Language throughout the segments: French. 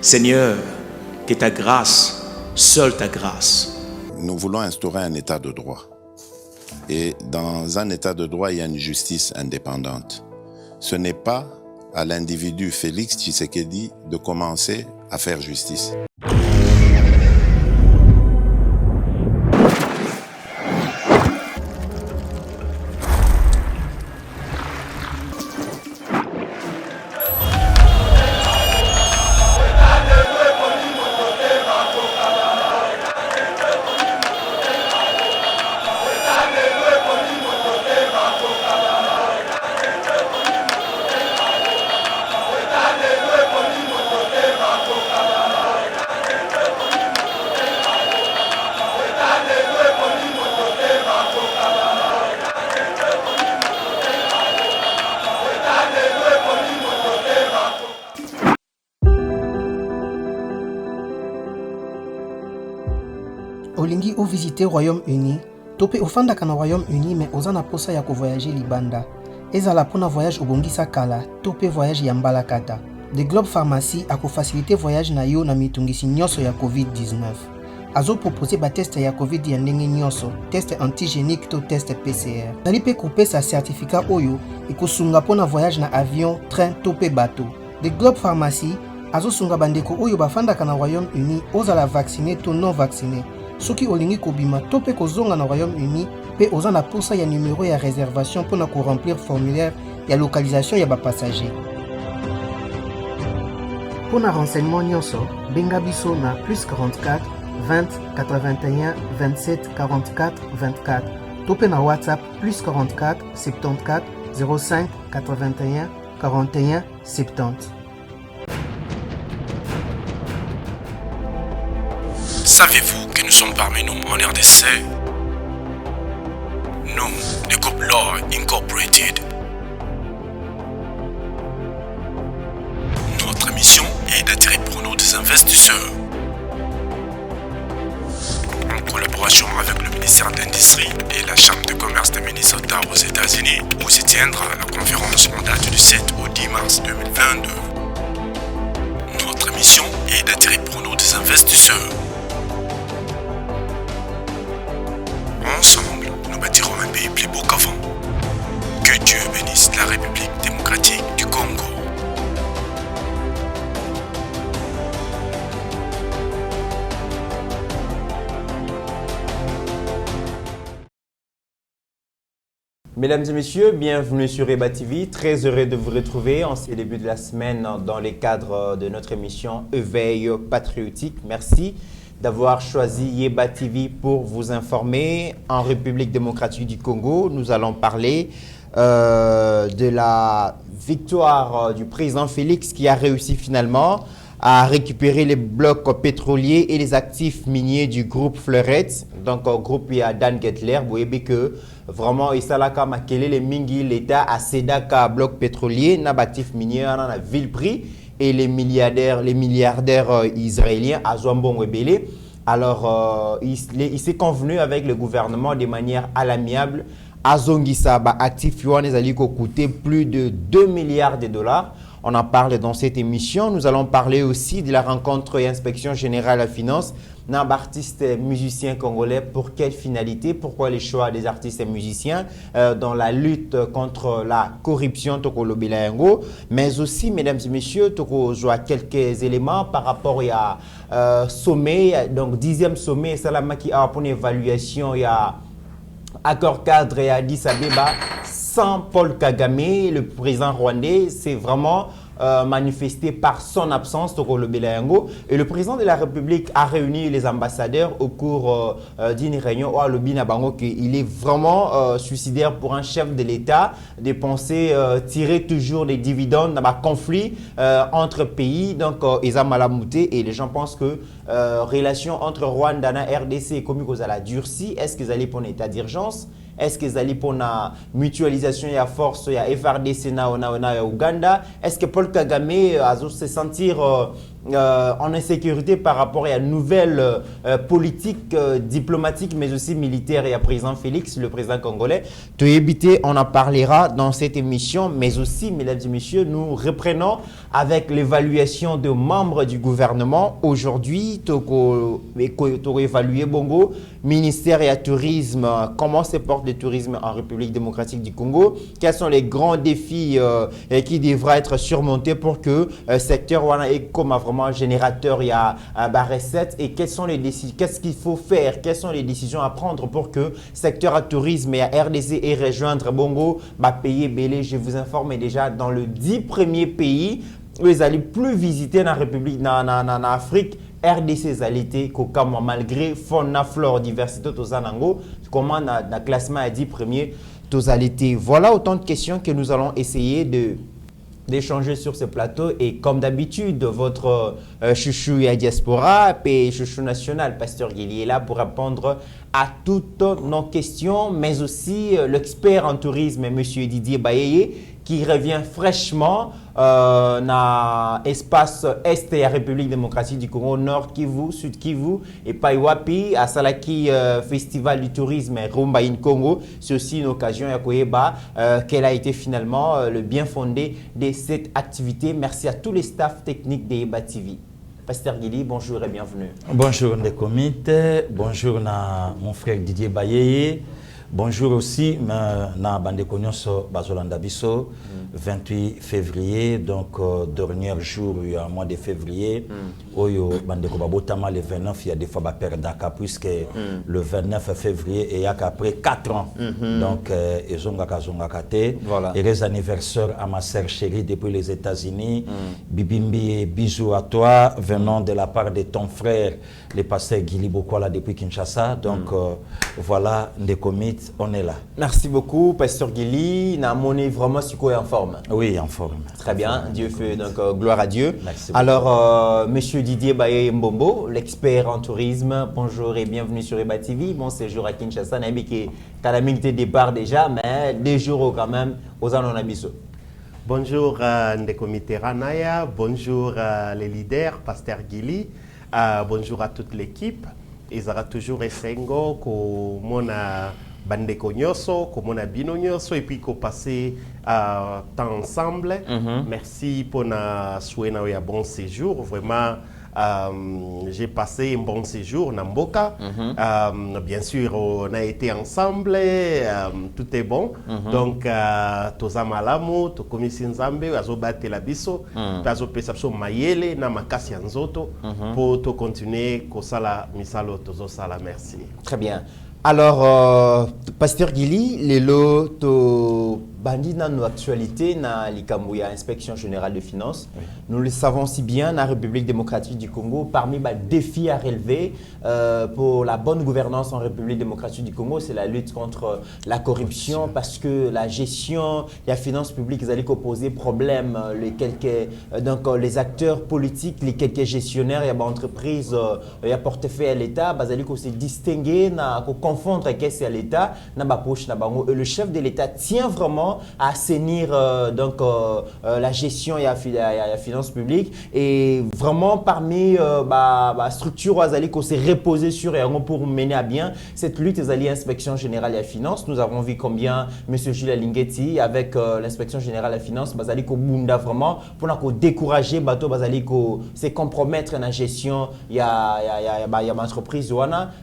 Seigneur, que ta grâce, seule ta grâce. Nous voulons instaurer un état de droit. Et dans un état de droit, il y a une justice indépendante. Ce n'est pas à l'individu Félix Tshisekedi de commencer à faire justice. Olingi ou visiter Royaume-Uni, topé ofanda kana Royaume-Uni mais ozana posa ya ko voyager libanda. Ezala pona voyage obongisa kala, topé voyage ya mbalakata. The Globe Pharmacy a ko faciliter voyage na yo na mitungisi nyonso ya COVID-19. Azo proposer ba test ya COVID ya ndenge nyonso, test antigénique to test PCR. Nali pe couper sa certificat oyo ikosunga pona voyage na avion, train topé bateau. The Globe Pharmacy azo sunga bandeko oyo bafanda kana Royaume-Uni ozala vacciné to non vacciné. Soki olingi kobima to pe kozonga na Royaume-Uni pe oza na posa ya numéro ya réservation pour na ko remplir formulaire ya localisation ya ba passager. Pour na renseignement nyonso, benga biso na +44 20 81 27 44 24. To pe na WhatsApp +44 74 05 81 41 70. Savez-vous que nous sommes parmi nous en RDC? Nous, le groupe Law Incorporated. Notre mission est d'attirer pour nous des investisseurs. En collaboration avec le ministère de l'Industrie et la Chambre de commerce de Minnesota aux États-Unis, où se tiendra la conférence en date du 7 au 10 mars 2022. Notre mission est d'attirer pour nous des investisseurs. Ensemble, nous bâtirons un pays plus beau qu'avant. Que Dieu bénisse la République démocratique du Congo. Mesdames et messieurs, bienvenue sur Eba TV. Très heureux de vous retrouver en ce début de la semaine dans le cadre de notre émission Éveil patriotique. Merci d'avoir choisi Yeba TV pour vous informer. En République démocratique du Congo, nous allons parler de la victoire du président Félix qui a réussi finalement à récupérer les blocs pétroliers et les actifs miniers du groupe Fleurette. Donc, groupe Dan Gettler, vous voyez que vraiment, il s'est là les mingi, l'État a cédé à bloc pétrolier, n'a actifs miniers, on a vil prix. Et les milliardaires israéliens à Zouambon Rebélé. Alors, il s'est convenu avec le gouvernement de manière à l'amiable. Azongisa, actif yuan, les coûté plus de 2 milliards de dollars. On en parle dans cette émission. Nous allons parler aussi de la rencontre et inspection générale à la finance d'un artiste musicien congolais. Pour quelle finalité? Pourquoi les choix des artistes et musiciens dans la lutte contre la corruption Tokolo Bilayango? Mais aussi, mesdames et messieurs, Toko joue quelques éléments par rapport à sommet, donc 10e sommet, Salama qui a pour une évaluation, il y a accord cadre et Addis Abeba sans Paul Kagame, le président rwandais. C'est vraiment manifesté par son absence, Tokolo Bilayango. Et le président de la République a réuni les ambassadeurs au cours d'une réunion au Lobina Bango qu'il est vraiment suicidaire pour un chef de l'État de penser tirer toujours des dividendes dans un conflit entre pays. Donc, ils ont mal mouté et les gens pensent que relation entre Rwanda et RDC est comme à la durcie. Est-ce qu'ils allaient pour un état d'urgence? est-ce que zali pour la mutualisation et à force ya FRDC na Uganda, est-ce que Paul Kagame a se sentir en insécurité par rapport à une nouvelle politique diplomatique mais aussi militaire et à président Félix, le président congolais. To éviter, on en parlera dans cette émission, mais aussi, mesdames et messieurs, nous reprenons avec l'évaluation de membres du gouvernement. Aujourd'hui, Toko évalué Bongo, ministère et à tourisme, comment se porte le tourisme en République démocratique du Congo, quels sont les grands défis qui devraient être surmontés pour que le secteur wana est comme vraiment générateur, il y a recette et quelles sont les décisions, qu'est-ce qu'il faut faire, quelles sont les décisions à prendre pour que le secteur à tourisme et à RDC et rejoindre Bongo, payer Belé. Je vous informe déjà dans le 10 premiers pays où ils allaient plus visiter dans la République, dans Afrique. RDC zalité kokama malgré faune, flore, diversité tozanango, comment dans le classement à 10 premiers tozalité. Voilà autant de questions que nous allons essayer d'échanger sur ce plateau et comme d'habitude votre chouchou et diaspora et chouchou national Pasteur Guili est là pour répondre à toutes nos questions, mais aussi l'expert en tourisme Monsieur Didier Bayeye qui revient fraîchement dans l'espace Est et la République démocratique du Congo, Nord Kivu, Sud Kivu et Paiwapi, à Salaki Festival du tourisme Rumba in Congo. C'est aussi une occasion à Koyeba qu'elle a été finalement le bien fondé de cette activité. Merci à tous les staffs techniques d'Eba TV. Pasteur Guili, bonjour et bienvenue. Bonjour les comités, bonjour mon frère Didier Bayeye. Bonjour aussi, na bande konyoso bazolanda biso 28 février, donc dernier jour il y a mois de février oyo bande ko babotama le 29 il y a des fois ba perdaka puisque le 29 février et y a qu'après 4 ans donc ezonga kate voilà. Et les anniversaires à ma sœur chérie depuis les États-Unis. Bibimbi et bisous à toi venant de la part de ton frère le pasteur Guili Bokwala depuis Kinshasa. Donc voilà des comités. On est là. Merci beaucoup, Pasteur Guili. Namoni vraiment en forme. Oui, en forme. Très bien, Dieu fait donc gloire à Dieu. Merci alors, Monsieur Didier Baye Mbombo, l'expert en tourisme, bonjour et bienvenue sur Eba TV. Bon séjour à Kinshasa, Nabi qui est départ déjà, mais 2 jours quand même aux Anonabiso. Bonjour Ndeko Mitterrand, bonjour les leaders, Pasteur Guili, bonjour à toute l'équipe. Ils auront toujours essengo ko mona bandeko nyoso, ko mona bino nyoso et puis ko passer temps ensemble. Merci pour na souhaiter un bon séjour. Vraiment, j'ai passé un bon séjour na Mboka. Bien sûr, on a été ensemble, tout est bon. Donc, toza malamu, to komisi nzambe, azo bate la biso, azo pesapso mayele na makasi nzoto pour to continuer ko sala misalo tozo sala. Merci. Très bien. Alors, Pasteur Guili, les lots to bandi dans nos actualités, na l'Ikamouya, Inspection Générale de Finances. Oui. Nous le savons si bien, dans la République démocratique du Congo, parmi les défis à relever pour la bonne gouvernance en République démocratique du Congo, c'est la lutte contre la corruption, parce que la gestion, la finance publique, ils allaient poser problème, les acteurs politiques, les quelques gestionnaires, il y a des entreprises, il y a portefeuille à l'État, ils allaient se distinguer, confondre qu'est-ce à l'État, le chef de l'État tient vraiment à assainir la gestion et la finance publique et vraiment parmi la structure qui s'est reposée sur et pour mener à bien cette lutte des inspection générale et la finance. Nous avons vu combien M. Jules Alinguetti avec l'inspection générale et la finance vraiment pour décourager bateau se compromettre dans la gestion il y a entreprise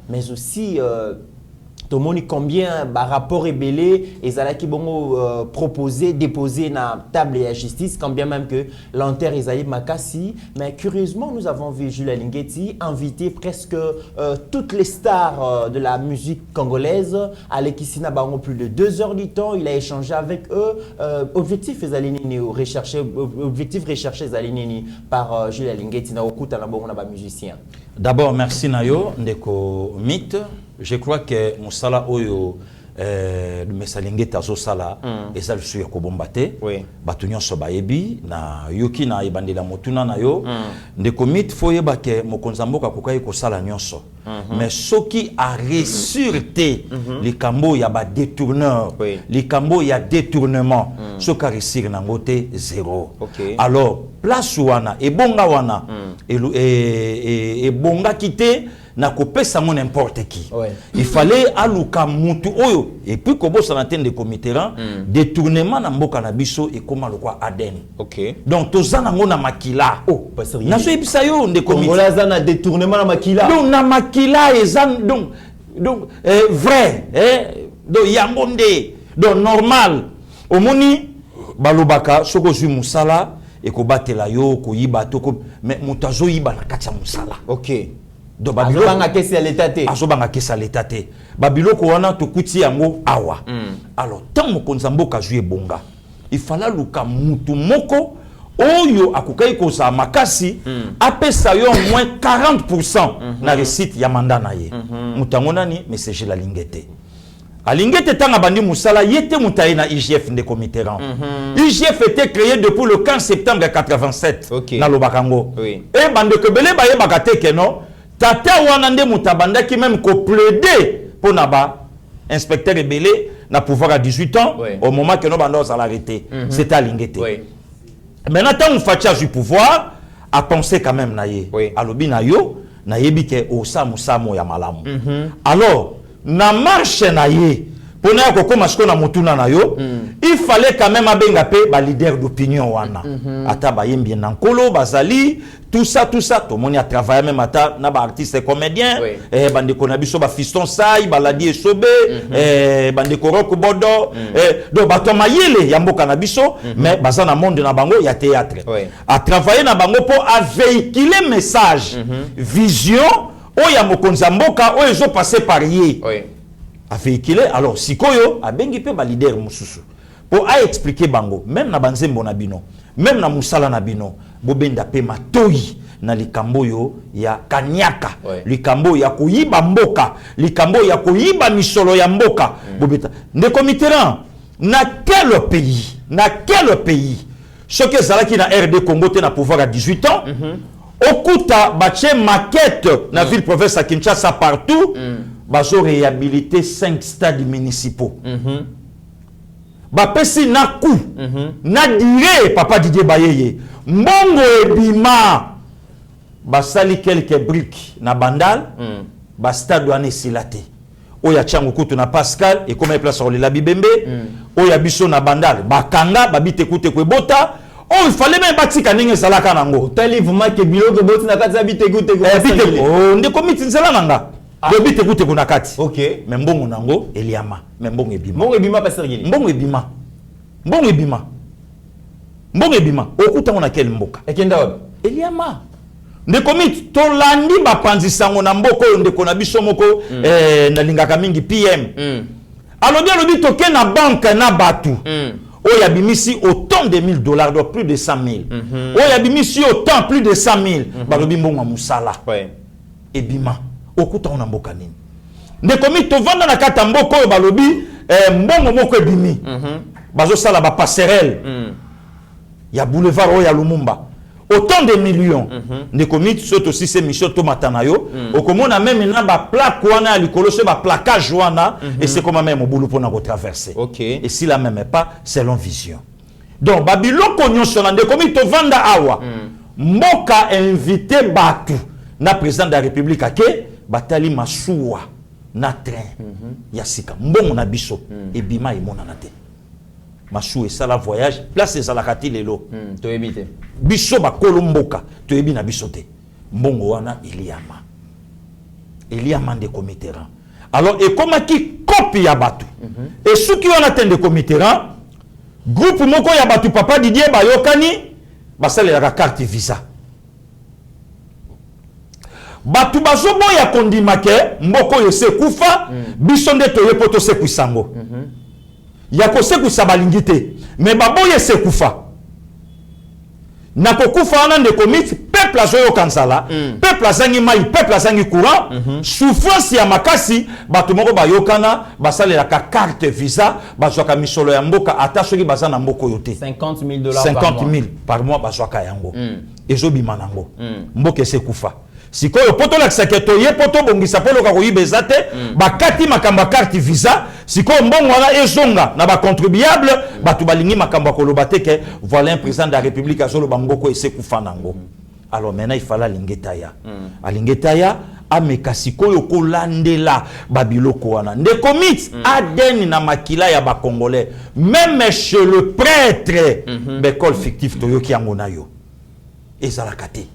mais aussi tout le monde combien rapport est belé et ça qui bon proposé déposé dans la table de la justice quand bien même que l'enterre Isaïe Makassi. Mais curieusement nous avons vu Jules Alinguetti inviter presque toutes les stars de la musique congolaise à l'Ekissina Bango plus de 2 heures du temps. Il a échangé avec eux. Objectif recherché Zalinini par Jules Alinguetti na okuta na bongo na ba musicien. D'abord merci Nayo ndeko mythe. Je crois que Moussala Oyo mesalingete azosala eza lisusu ya kobomba te bato nyonso bayebi na yoki na ebandela motuna na yo ndeko mit fo yeba ke mokonzi mboka akokai kosala nyonso mais soki a réussir te likambo ya ba détourneur likambo ya détournement soki a réussir nango te zéro alors place wana ebonga wana ebonga kite na kopesa mo n'importe qui il fallait aluka mutu oyo et puis kobosa na tende comiteran détournement na mboka na biso e koma lokwa Aden donc tozana ngo na makila na so ebisa yo nde comité na détournement na makila donc na makila ezan donc vrai donc yango nde donc normal omoni balobaka soko zui musala et kobatela yo koyiba to mais mutazo yiba na kati ya musala do babilo banga kesi ya l'état te azobanga kesi ya l'état te babilo ko wana to kuti yango awa alors tant mokonzi mboka zui bonga il fallait luka mutu moko oyo akokai ko sa makasi apesa yo moins 40% na réussite ya mandat na ye mutango nani message la lingete alingete tanga bandi musala yete mutaye na IGF ndeko Mitterrand IGF était créé depuis le 15 septembre 87 na Lobakango et bandeko bele baye bakate ke non tata wana nde mutabanda qui même ko plaider pour naba inspecteur rebelle na pouvoir à 18 ans au moment que no banda ça l'arrêter c'était alingete maintenant tant on fatia du pouvoir a pensé quand même na ye alobi na yo na yebi ke o samu ya malamu alors na marche na ye pour na kokoma siko na motuna na yo il fallait quand même abenga pe ba leader d'opinion wana ata ba yembi na nkolo bazali tout ça tout le monde a travaillé même ata na ba artiste comédien bandeko na biso ba fiston sai baladi esobe bandeko rock bodo donc bato mayele ya mboka na biso mais baza na monde na bango ya théâtre a travailler na bango pour a véhiculer message vision oya mokonzi mboka oyo zo passer par ye a véhiculer alors sikoyo a bengi pe ba leader mususu pour a expliquer bango même na banzembo na bino même na musala na bino bobenda pe matoi na likambo yo ya kanyaka likambo ya kuyiba mboka likambo ya kuyiba misolo ya mboka bobeta ndeko Mitterrand na quel pays ce que zalaki na RD Congo te na pouvoir à 18 ans okuta bache maquette na ville province à Kinshasa partout bazo réhabiliter 5 stades municipaux bapesi na coup na dire papa Didier Bayeye mbongo ebima basali quelques briques na bandal ba stade wana silate oya chango kutu na Pascal et comme place sur la Bibembe oya biso na bandal bakanga babite kute kwe bota oh il fallait même batika ninge salaka nango tali vuma ke biloko boti na kati bite kute oh ndeko mitinzela nanga bite kute kuna kati mais mbongo nango eliama mais mbongo ebima passer gili mbongo ebima okuta ngona quel mboka ekenda wapi eliama ndeko mit to landi bapanzisango na mboko ndeko na biso moko na lingaka mingi PM alobi toke na banque na batu oya bimisi autant de $1000 donc plus de 100,000 oya bimisi autant plus de 100,000 balobi mbongo musala ebima okuta na mboka nini ndeko mit to vanda na kata mboko oyo balobi mbongo moko ebimi bazo sala ba passerelle ya boulevard oya Lumumba autant de millions ndeko mit soto si c'est mission to matanayo okomona même na ba plaque wana likolo se ba placage wana et c'est comme même boulot pour na retraverser et si la même pas selon vision donc babiloko nyonso na ndeko mit to vanda awa mboka invité batu na président de la république ake batali masuwa na train ya sika mbongo na biso ebima emona na te masu esala voyage place ezalaka ti lelo toyebi te biso bakolo mboka toyebi na biso te mbongo wana eliama ndeko Mitterrand alors ekomaki copie ya bato esuki wana te ndeko Mitterrand groupe moko ya bato papa Didier bayokani basalelaka carte visa batu bazoboya kondima ke mboko oyo se kufa biso nde toye po tosekwisa yango ya kosekwisa balingi te me baboye se kufa na kokufa wana ndeko miti peuple azoyo kansala peuple azangi mai peuple azangi courant souffrance ya makasi bato moko bayokana basalelaka carte visa bazwaka misolo ya mboka ata soki baza na mboka oyo te 50 000 50 000 par mois bazwaka yango ezobima nango mboka esekufa sikoyo poto lakisaka toye poto bongisa polo ka koyiba eza te bakati makambo carte visa sikoyo mbongo wana ezonga na bacontribuable bato balingi makambo koloba te ke voilà un président de la république azoloba mboko esekufa nango alors maintenant il fallait alingetaya ameka sikoyo kolandela babiloko wana ndeko mit adeni na makila ya bakongolais même chez le prêtre bekol fictif toyoki yango na yo ezalaka te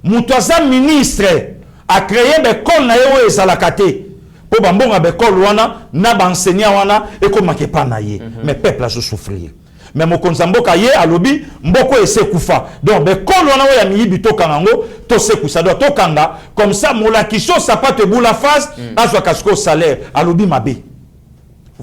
mutu aza ministre a créé bekol na ye oyo ezalaka te po bambonga bekol wana na baenseignant wana ekomaka epa na ye mais peuple azosouffrir mais mokonzi mboka ye alobi mboko esekufa donc bekol wana oyo ya miyibi tokanga ngo tosekusa donc tokanga comme ça molakisi sapato ebula face azwaka sikoyo salaire alobi mabe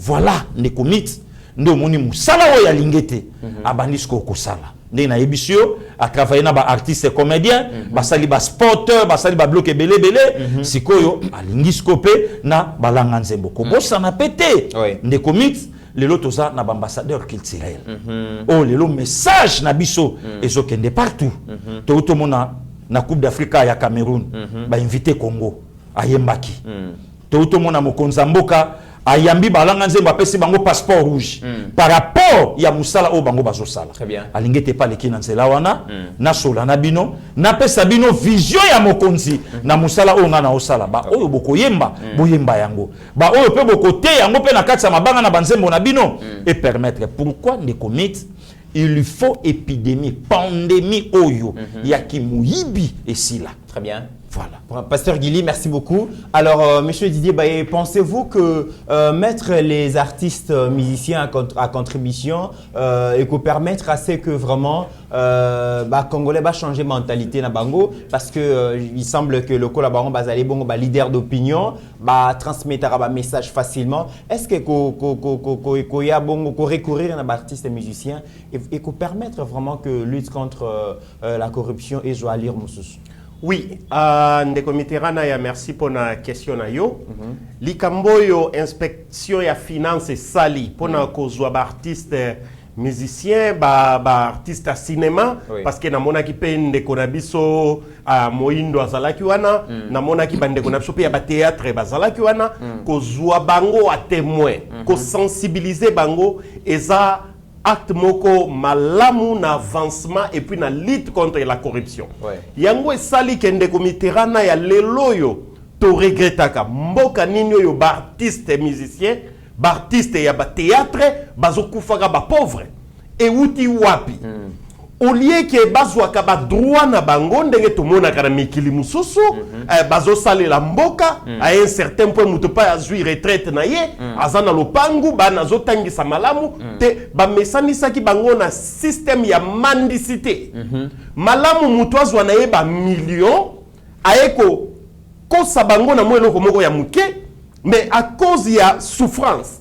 voilà ndeko miti nde omoni mosala oyo alingi te abandi sikoyo kosala nde nayebi si yo atravaille na baartiste comédien basali basporteur basali babloke ebelebele sikoyo alingi sikoyo mpe na balanga nzembo kobosana mpe te ndeko miti lelo toza na ambassadeur culturel oh lelo message na biso ezokende partout totomona na coupe d'Afrique ya Cameroun ba invité Congo ayembaki totomona mokonza mboka ayambi balanga nzembo apesi bango passeport rouge par rapport ya musala o bango bazosala alingete pa leki na nzela wana na sola na bino na pesa bino vision ya mokonzi na musala o nga na osala ba oyo bokoyemba boyemba yango ba oyo pe bokote yango pe na kati ya mabanga na banzembo na bino et permettre pourquoi ne commit il lui faut épidémie pandémie oyo ya kimuyibi esila. Très bien. Voilà. Pasteur Guili, merci beaucoup. Alors, Monsieur Didier Baye, pensez-vous que mettre les artistes musiciens à contribution et que permettre à ce que vraiment Congolais va changer mentalité na bango parce que il semble que le collaborant bazali bongo ba leader d'opinion ba transmettre un message facilement. Est-ce que ko ya bongo ko recourir na artistes et musiciens et que permettre vraiment que lutte contre la corruption et joie lire mususu? Oui, ndeko Mitterrand ya merci pour la question na yo. Likambo yo inspection ya finance sali pour na kozwa ba artiste musicien ba artiste cinéma parce que na mona ki pe ndeko na biso moindo azalaki wana na mona ki bandeko na biso pe ya ba théâtre bazalaki wana kozwa bango a témoin ko sensibiliser bango eza acte moko malamu na avancement et puis na lutte contre la corruption. Yango esali kende komiterana ya leloyo to regretaka mboka nini yo ba artiste musicien ba artiste ya ba théâtre bazokufaka ba pauvre et wuti wapi au lieu que bazwaka ba droit na bango ndenge to mona kana mikili mususu bazo sale la mboka à un certain point muto pa azui retraite na ye azana lopangu ba nazo tangisa malamu te ba mesanisa ki bango na système ya mendicité malamu muto azwa na ye ba million aeko kosa bango na mwelo komoko ya muke mais à cause ya souffrance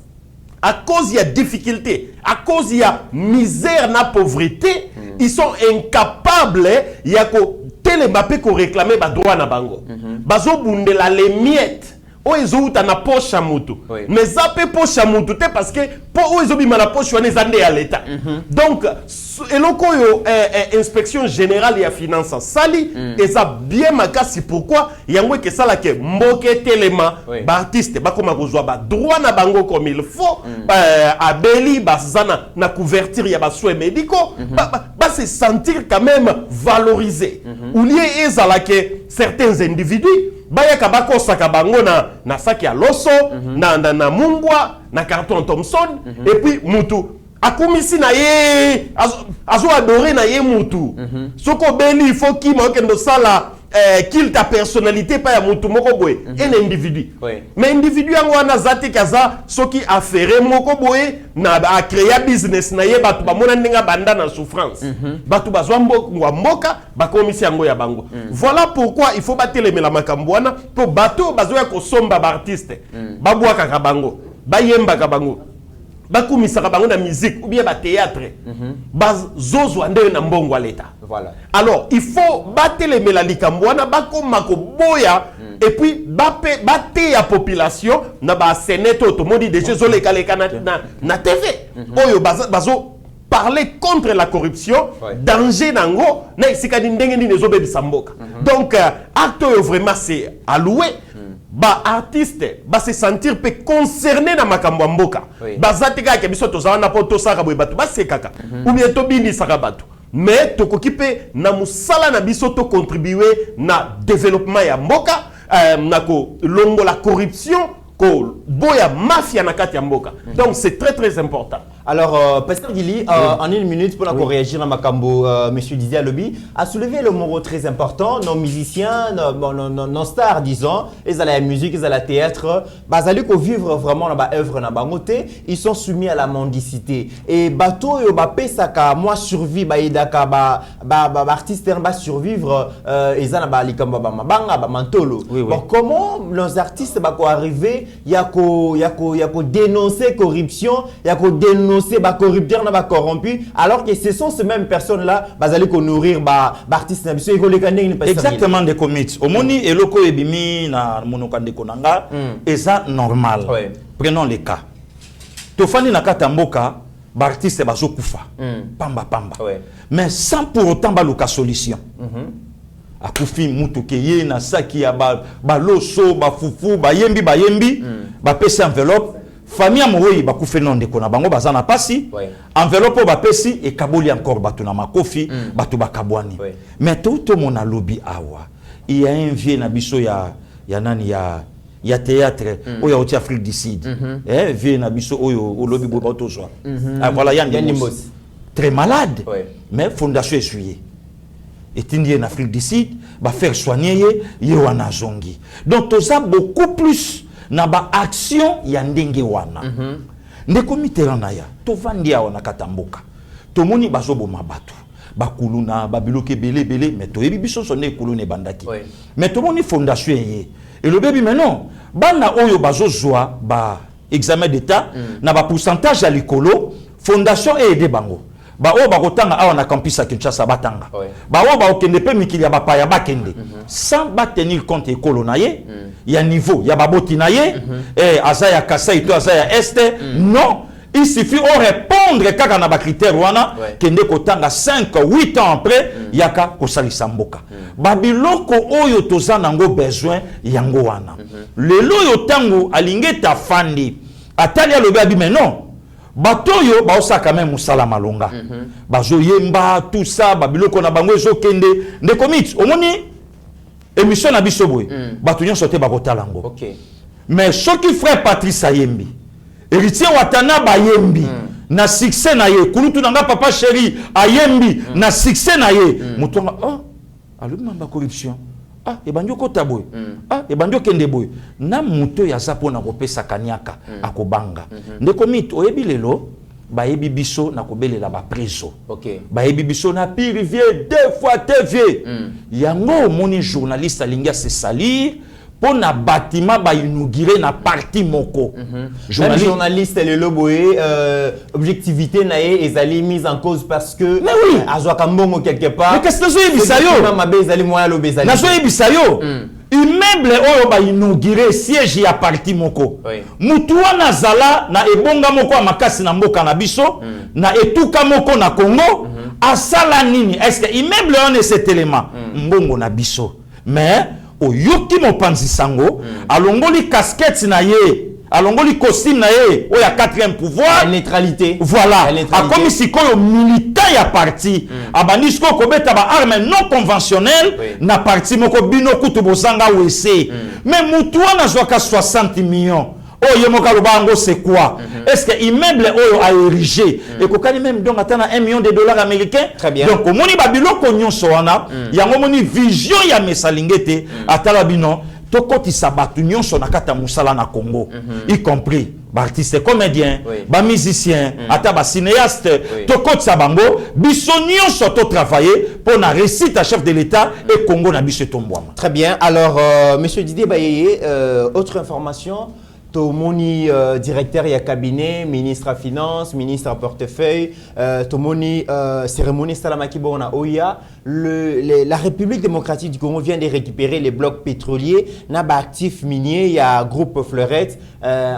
à cause de difficultés, à cause de misère na pauvreté, ils sont incapables ya ko télémapé ko réclamer ba droit na bango. Bazo bundela les miettes. O ezouta na poche à mutu. Mais ça peut poche à mutu te parce que po o ezobi na poche wana zande à l'état. Donc eloko yo inspection générale ya finance sali et ça bien makasi pourquoi yango ke sala ke mboke telema ba artiste ba koma kozwa ba droit na bango comme il faut abeli bazana na couverture ya ba soins médicaux ba se sentir quand même valorisé. Ou lié ezala ke certains individus bayaka bakosaka bango na saki ya loso na mungwa na carton Thomson et puis mutu akumisi na ye azo adorer na ye mutu soko beli il faut ki mokendo sala qu'il ta personnalité pas ya mutu moko boy un individu mais individu yango wana zati kaza soki affaire moko boy na a créer business na ye batu ba mona ndinga banda na souffrance batu bazwa mboka bakomisi yango ya bango voilà pourquoi il faut batelemela makambo wana po bato bazoya ko somba ba artiste babwaka ka bango bayemba ka bango bakumisaka bango na musique ou bien ba théâtre bazozwa nde na mbongo à l'état. Voilà. Alors il faut batelemela likambo wana bakoma koboya et puis bate ya population na ba sénète automodi déjà zoleka leka na TV oyo bazo parler contre la corruption, danger nango na isikadi ndenge ni nezo bebisa mboka. Donc acte oyo vraiment c'est alloué. Ba artiste ba se sentir pe concerné na makambo ya mboka. Bazatika ke biso tozana na poto saka boy batu ba sekaka. Ou bien to bini saka batu. Mais to kokipe na musala na biso to contribuer na développement ya mboka, na ko longo la corruption ko boya mafia na kati ya mboka. Donc c'est très très important. Alors, Pasteur Gili, en une minute, pour réagir à Makambo, M. Didier Alobi, a soulevé le mot très important. Nos musiciens, nos stars, disons, ils ont la musique, ils ont la théâtre, ils ont vivre vraiment dans l'œuvre, dans côté, ils sont soumis à la mendicité. Et bateau, pesaka, moi survie, artiste, survivre, ils ont la mabanga, mantolo. Bon, comment nos artistes vont arriver, il y a qu'à dénoncer corruption, il y a qu'à dénoncer ba corrupteur na ba corrompu, alors que ce sont ces mêmes personnes là bazali ko nourrir ba artiste na biso eko lekande ni pas exactement des commits omoni eloko ebimi na monokande konanga eza normal. Prenons les cas tofani na kata mboka ba artiste bazo kufa pamba mais sans pour autant ba loka solution akufi mutu keye na saki ya ba loso ba fufu ba yembi ba pesa enveloppe famille amoyi bakufe non ndeko na bango bazana pasi enveloppe ba pesi et kaboli encore batu na makofi batu bakabwani mais tout mona lobby awa il y a un vieux na biso ya nani ya théâtre oyo ya Afrique du Sud vieux na biso oyo au lobby bo bato so voilà Yann Mbos très malade mais fondation essuyé et tindi en Afrique du Sud ba faire soigner ye wana zongi donc tout ça beaucoup plus na ba action ya ndenge wana ndeko Mitterrand ya to vandi ya wana katamboka to moni bazoboma batu bakuluna babiloke belé mais to yebi biso sonne kulune bandaki mais to moni fondation ye et le bébé maintenant bana oyo bazozwa ba examen d'état na ba pourcentage ya likolo fondation e aider bango ba o ba kotanga awa na campus à Kinshasa batanga ba o ba okende pe mikili ya bapaya bakende sans ba tenir compte ekolo na ye ya niveau ya baboti na ye azaya Kasai to azaya Este non il suffit de répondre kaka na ba critère wana kende kotanga 5-8 ans après yaka kosalisa mboka babiloko oyo tozana ngo besoin yango wana lelo yo tango alingeta fandi atali alobi abi mais non batoyo baosa quand même musala malonga bazo yemba tout ça babiloko na bango ezo kende ndeko mit omoni émission na biso boy bato nyonso te bakotalango mais ce qui frère Patrice Ayembi héritier watana bayembi na succès na ye kulutu nanga papa chéri Ayembi na succès na ye mutonga alobi mamba corruption et banjo kota boy et banjo kende boy na muto ya zapo na kopesa kaniaka akobanga ndeko mit oyebi lelo bayebi biso na kobelela ba preso bayebi biso na Pi Rivière 2 fois TV yango moni journaliste alinga se salir pour na bâtiment ba inaugurer na parti moko journaliste le loboé objectivité nae ezali mise en cause parce que azwa kambongo quelque part mais qu'est-ce que c'est bisayo mama bezali moya lo bezali na so bisayo immeuble oyo ba inaugurer siège ya parti moko mutu wana zala na ebonga moko ya makasi na mboka na biso na etuka moko na Congo asala nini est-ce que immeuble on est cet élément mbongo na biso mais oyoki mopanzi sango alongoli casquette na ye alongoli costume na ye oya 4e pouvoir la neutralité voilà akomi sikoyo militant ya parti abandisiko kobeta ba arme non conventionnelle na parti moko bino kutu bozanga wese mais mutu wana zwaka 60 millions oyo moka lobango c'est quoi est-ce que immeuble oyo a érigé et kokani même donc atana 1 million de dollars américains donc omoni babiloko nyonso wana yango moni vision ya mesalingete atala bino tokotisa batu nyonso na kata musala na Congo y compris ba artiste comédien ba musicien ata ba cinéaste tokotisa bango biso nyonso to travailler pour na réussite à chef de l'État et Congo na biso tombwama. Très bien. Alors monsieur Didier Bayeye, autre information Tomoni directeur et cabinet, ministre à finance, ministre à portefeuille, Tomoni cérémonie Salamaki Bona Oya. La République démocratique du Congo vient de récupérer les blocs pétroliers. Naba actifs miniers, il y a groupe Fleurette,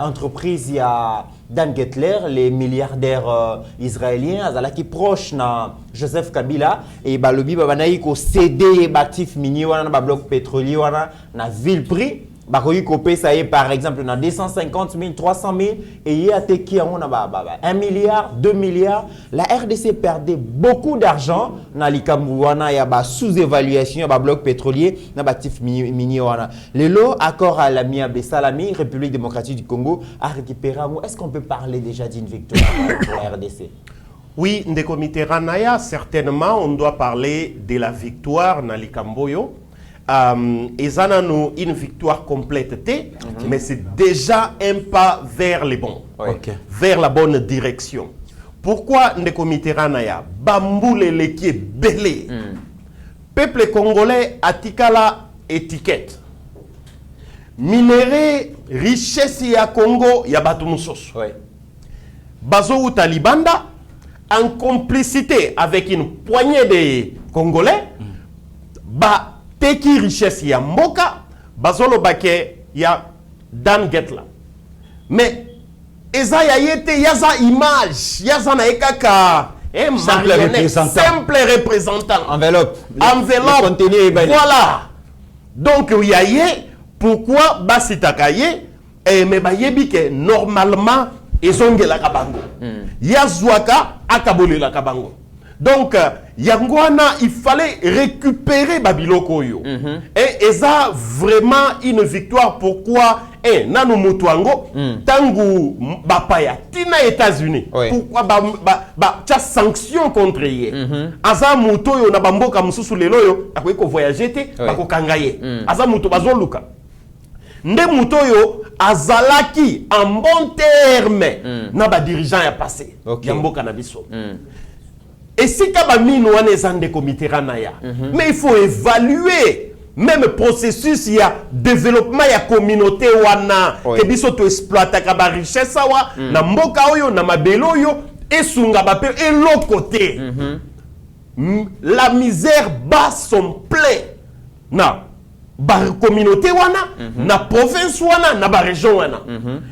entreprise, il y a Dan Gettler, les milliardaires israéliens, Azala qui proche na Joseph Kabila et balobi babanaï ko cédé actifs miniers wana na bloc pétrolier wana na ville prix. Bakoyi kopé ça est par exemple dans 250 000, 300 000 et il y a qui on a 1 milliard, 2 milliards. La RDC perdait beaucoup d'argent dans l'Ikamouana, il y a sous-évaluation, il y a bloc pétrolier, il y a actif minier. Le lot accord à l'amiable Salami, République démocratique du Congo, a récupéré. Est-ce qu'on peut parler déjà d'une victoire pour la RDC? Oui, Ndeko Mitterrand, certainement, on doit parler de la victoire dans l'Ikamboyo. Et ça a une victoire complète, mais c'est déjà un pas vers les bons, vers la bonne direction. Pourquoi Ndeko Mitterrand ya bamboule le qui est belé? Peuple congolais a tikala étiquette. Minerai, richesse ya Congo, ya batu musos. Bazo ou Talibanda, en complicité avec une poignée de Congolais, teki richesse ya mboka bazolo bake ya Dan Gettler. Mais eza ya yete yaza image yaza na ekaka simple représentant enveloppe contenu voilà. Donc yaye pourquoi basitakaye mais bayebi ke normalement ezongela kabango yazwaka akabolela kabango. Donc, Yangwana, il fallait récupérer Babiloko yo. Et ça vraiment une victoire. Pourquoi? Nanu Mutuango, Tangu Bapaya, Tina États-Unis. Pourquoi tu as sanction contre yé? Aza Muto yo na bamboka mususu lelo yo, akoye ko voyager te, bako kangaye. Aza Muto bazoluka. Nde Muto yo azalaki en bon terme na ba dirigeant ya passé. Yamboka na biso. Et si Kabamine ou Ndeko Mitterrand ya, mais il faut évaluer même processus il y a développement il y a communauté wana que biso to exploiter kaba richesse wa na mboka oyo na mabelo yo et sunga ba pe et l'autre côté la misère bat son plein na ba communauté wana na province wana na ba région wana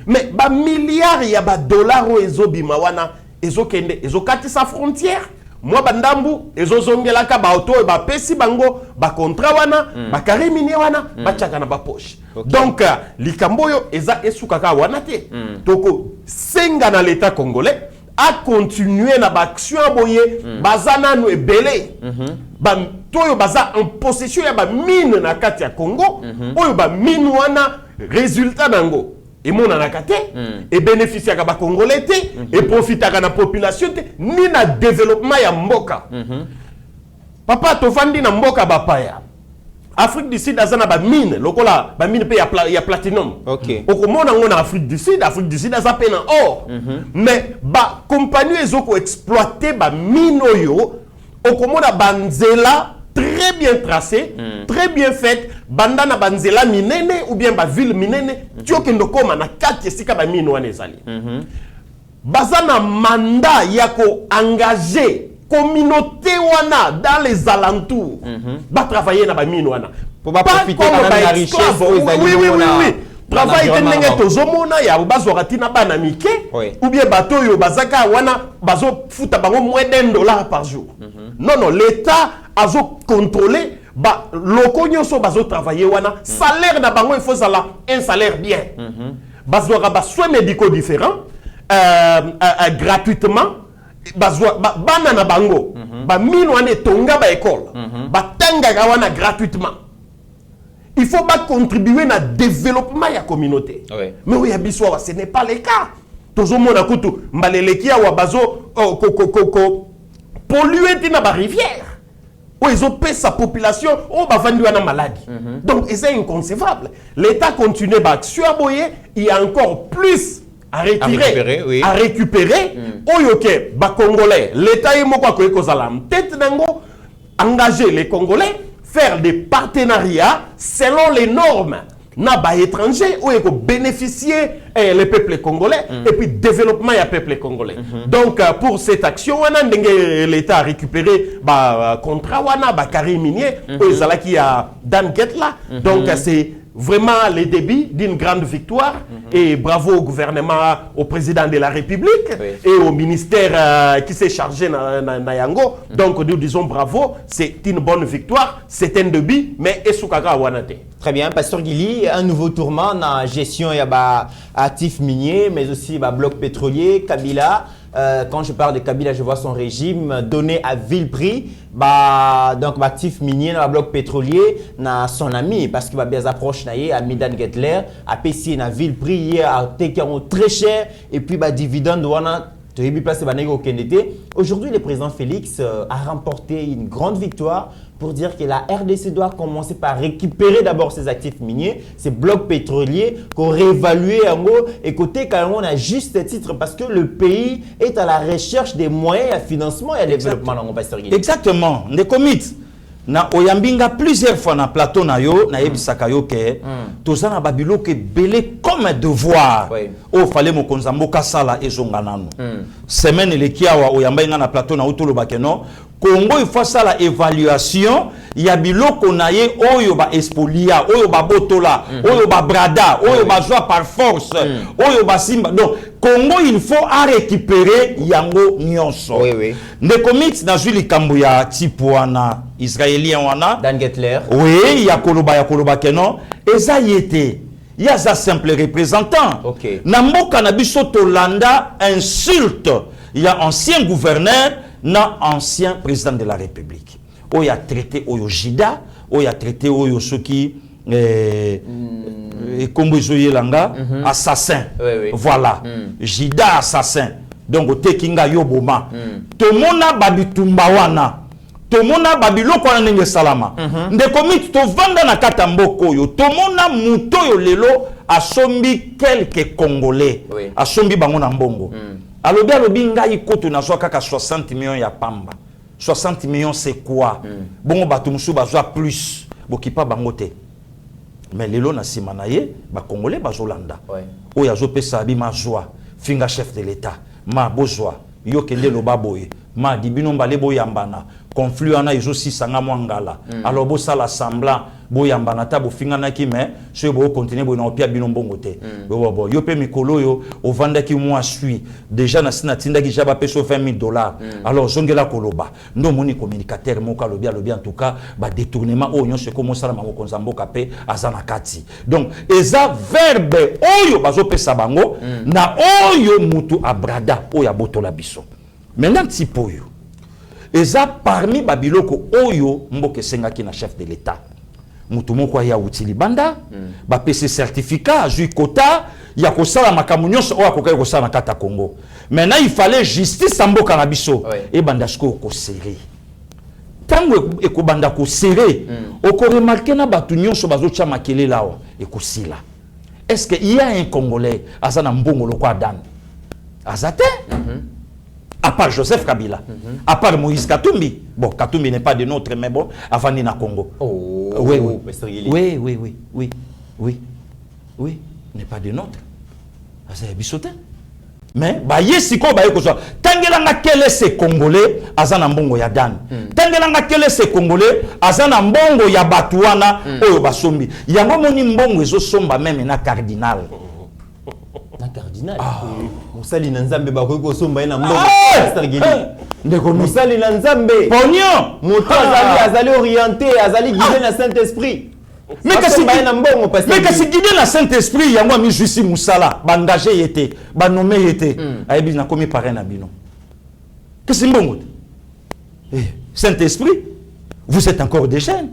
mais ba milliards il y a ba dollars o ezobima wana ezokende ezokati sa frontière. Moi bandambu ezozongelaka ba auto e ba pesi bango ba contrat wana ba karimini wana ba tchaka na ba poche. Donc likamboyo eza esukaka wana te. Toko senga na l'état congolais a continué na ba action boye bazana no ebele. Ba toyo baza en possession ya ba mine na kati ya Congo. Oyo ba mine wana résultat nango et mon anakate et bénéficie à Congolais et profite à la population ni na développement ya mboka. Papa tofandi na mboka bapaya. Afrique du Sud azana ba mine lokola ba mine pe ya platinum. Okomona ngona Afrique du Sud aza pe na or. Mais ba compagnie ezoko exploiter ba mine oyo okomona banzela très bien tracé, très bien fait. Bandana banzela minene ou bien ba ville minene, tiokendo koma na kati esika ba mine wana ezali. Bazana mandat yako engagé communauté wana dans les alentours. Ba travailler na ba mine wana. Pour ba profiter de la richesse oui. Travail tenenge tozomona ya bazorati na bana mike ou bien bato yo bazaka wana bazo futa bango moins $1 par jour. Non, l'état azo contrôler ba loko nyonso bazo travailler wana salaire na bango il faut un salaire bien. Bazora ba soins médicaux différents gratuitement bana na bango ba mine wana tonga ba école ba tanga wana gratuitement. Il faut pas contribuer à développement de la communauté. Mais oui, ce n'est pas le cas. Tout le monde a dit polluer dans la rivière. Où ils ont payé sa population, on va vendre une maladie. Donc, c'est inconcevable. L'État continue à action, il y a encore plus à retirer, à récupérer. Congolais, l'État est engager les Congolais, faire des partenariats selon les normes n'a pas étranger où il bénéficier le peuple congolais et puis développement du peuple congolais. Donc pour cette action, l'État a récupéré contrat wana carré minier qui a Dan Getla. Donc c'est vraiment le début d'une grande victoire et bravo au gouvernement, au président de la République et au ministère qui s'est chargé na Yango. Donc nous disons bravo, c'est une bonne victoire, c'est un début, mais Esukaka Wanate. Très bien, Pasteur Guili, un nouveau tourment dans la gestion des actifs miniers, mais aussi bloc pétrolier, Kabila. Quand je parle de Kabila, je vois son régime donné à vil prix, donc actif minier dans le bloc pétrolier, na son ami, parce qu'il va bien approche à Midan Getler, à PC à vil prix, à très cher, et puis dividende wana. Aujourd'hui, le président Félix a remporté une grande victoire pour dire que la RDC doit commencer par récupérer d'abord ses actifs miniers, ses blocs pétroliers, qu'on réévalue et côté quand on a juste titre parce que le pays est à la recherche des moyens à financement et à développement dans mon pasteur Guy. Exactement. Les comités. Na oyambinga plusieurs fois na plateau na yo na yebisaka yo ke toza na babilo ke belé comme un devoir o fallait mo konzamboka sala ezonga nanu semaine le kiawa oyambinga na plateau na utolo bakeno Congo il faut ça la évaluation ya biloko na ye oyo ba espolia oyo ba botola oyo ba brada oyo ba joie par force oyo ba simba. Donc Congo il faut à récupérer yango nyonso. Ne commit na juli kambu ya type wana israélien wana Dan Getler. Oui, ya koloba keno eza yete. Il y a un simple représentant. Okay. Namboka na biso Tolanda insulte. Il y a ancien gouverneur na ancien président de la République. Il a traité Oyo Jida, il a traité Oyo Soki Kombo Zoyelanga assassin. Voilà. Jida assassin. Donc Tekinga Yoboma. Tomona babitumba wana. Tomona babiloko wana nenge salama. Ndeko miti to vanda na kata mboko yo. Tomona muto yo lelo asombi quelques Congolais. Asombi bango na mbongo. Alobi ngai koto na zwa kaka 60 millions ya pamba. 60 millions c'est quoi? Bongo batu musu bazwa plus. Bokipa bango te. Mais lelo na sima na ye ba Congolais bazolanda. Oyo azopesa bima zwa finga chef de l'État. Ma bozwa yo kende lo baboye. Ma dibino mbale boyambana. Conflit ana izosi sanga mwangala. Alors bo sala semblant boyambana ta bo fingana ki mais so bo continuer bo na pia bino mbongo te. Bo yo pe mikolo yo o vanda ki moi suis déjà na sina tinda ki jaba peso $20,000. Alors zongela koloba. Ndo moni communicateur moka lobi en tout cas ba détournement o nyon se komo sala mango konzamboka pe azana kati. Donc eza verbe oyo bazo pesa bango na oyo mutu abrada oya botola biso. Maintenant tipo yo eza parmi babiloko oyo mboke sengaki na chef de l'État. Mutu moko ya utili banda ba PC certificat jui quota ya kosala makamu nyonso oyo akokai kosala na kata Congo. Maintenant il fallait justice mboka na biso e banda sko ko serré. Tango ekobanda ko serré oko remarquer na batu nyonso bazocha makele lawa ekosila. Est-ce qu'il y a un Congolais azana mbongo lokwa dan? Azate? À part Joseph Kabila, à part Moïse Katumbi. Bon, Katumbi n'est pas de notre, mais bon, avant Nina Congo. Oui, n'est pas de notre. C'est bisotin. Mais, bah, yesiko, bah, yeko so. Tangelanga kele se Congolais, azana mbongo ya dan. Tangelanga kele se Congolais, azana mbongo ya batuana, oyo basombi. Yango moni mbongo ezo somba même na cardinal. Na cardinal. Musali na nzambe bakoki somba na mbongo. Ndeko musali na nzambe. Pognon. Moto azali orienté, azali guidé na Saint-Esprit. Mais que si guidé na Saint-Esprit yango mi juisi musala, ba engagé yete, ba nommé yete. Ayebi na komi parrain na bino. Que c'est mbongo. Saint-Esprit, vous êtes encore des jeunes.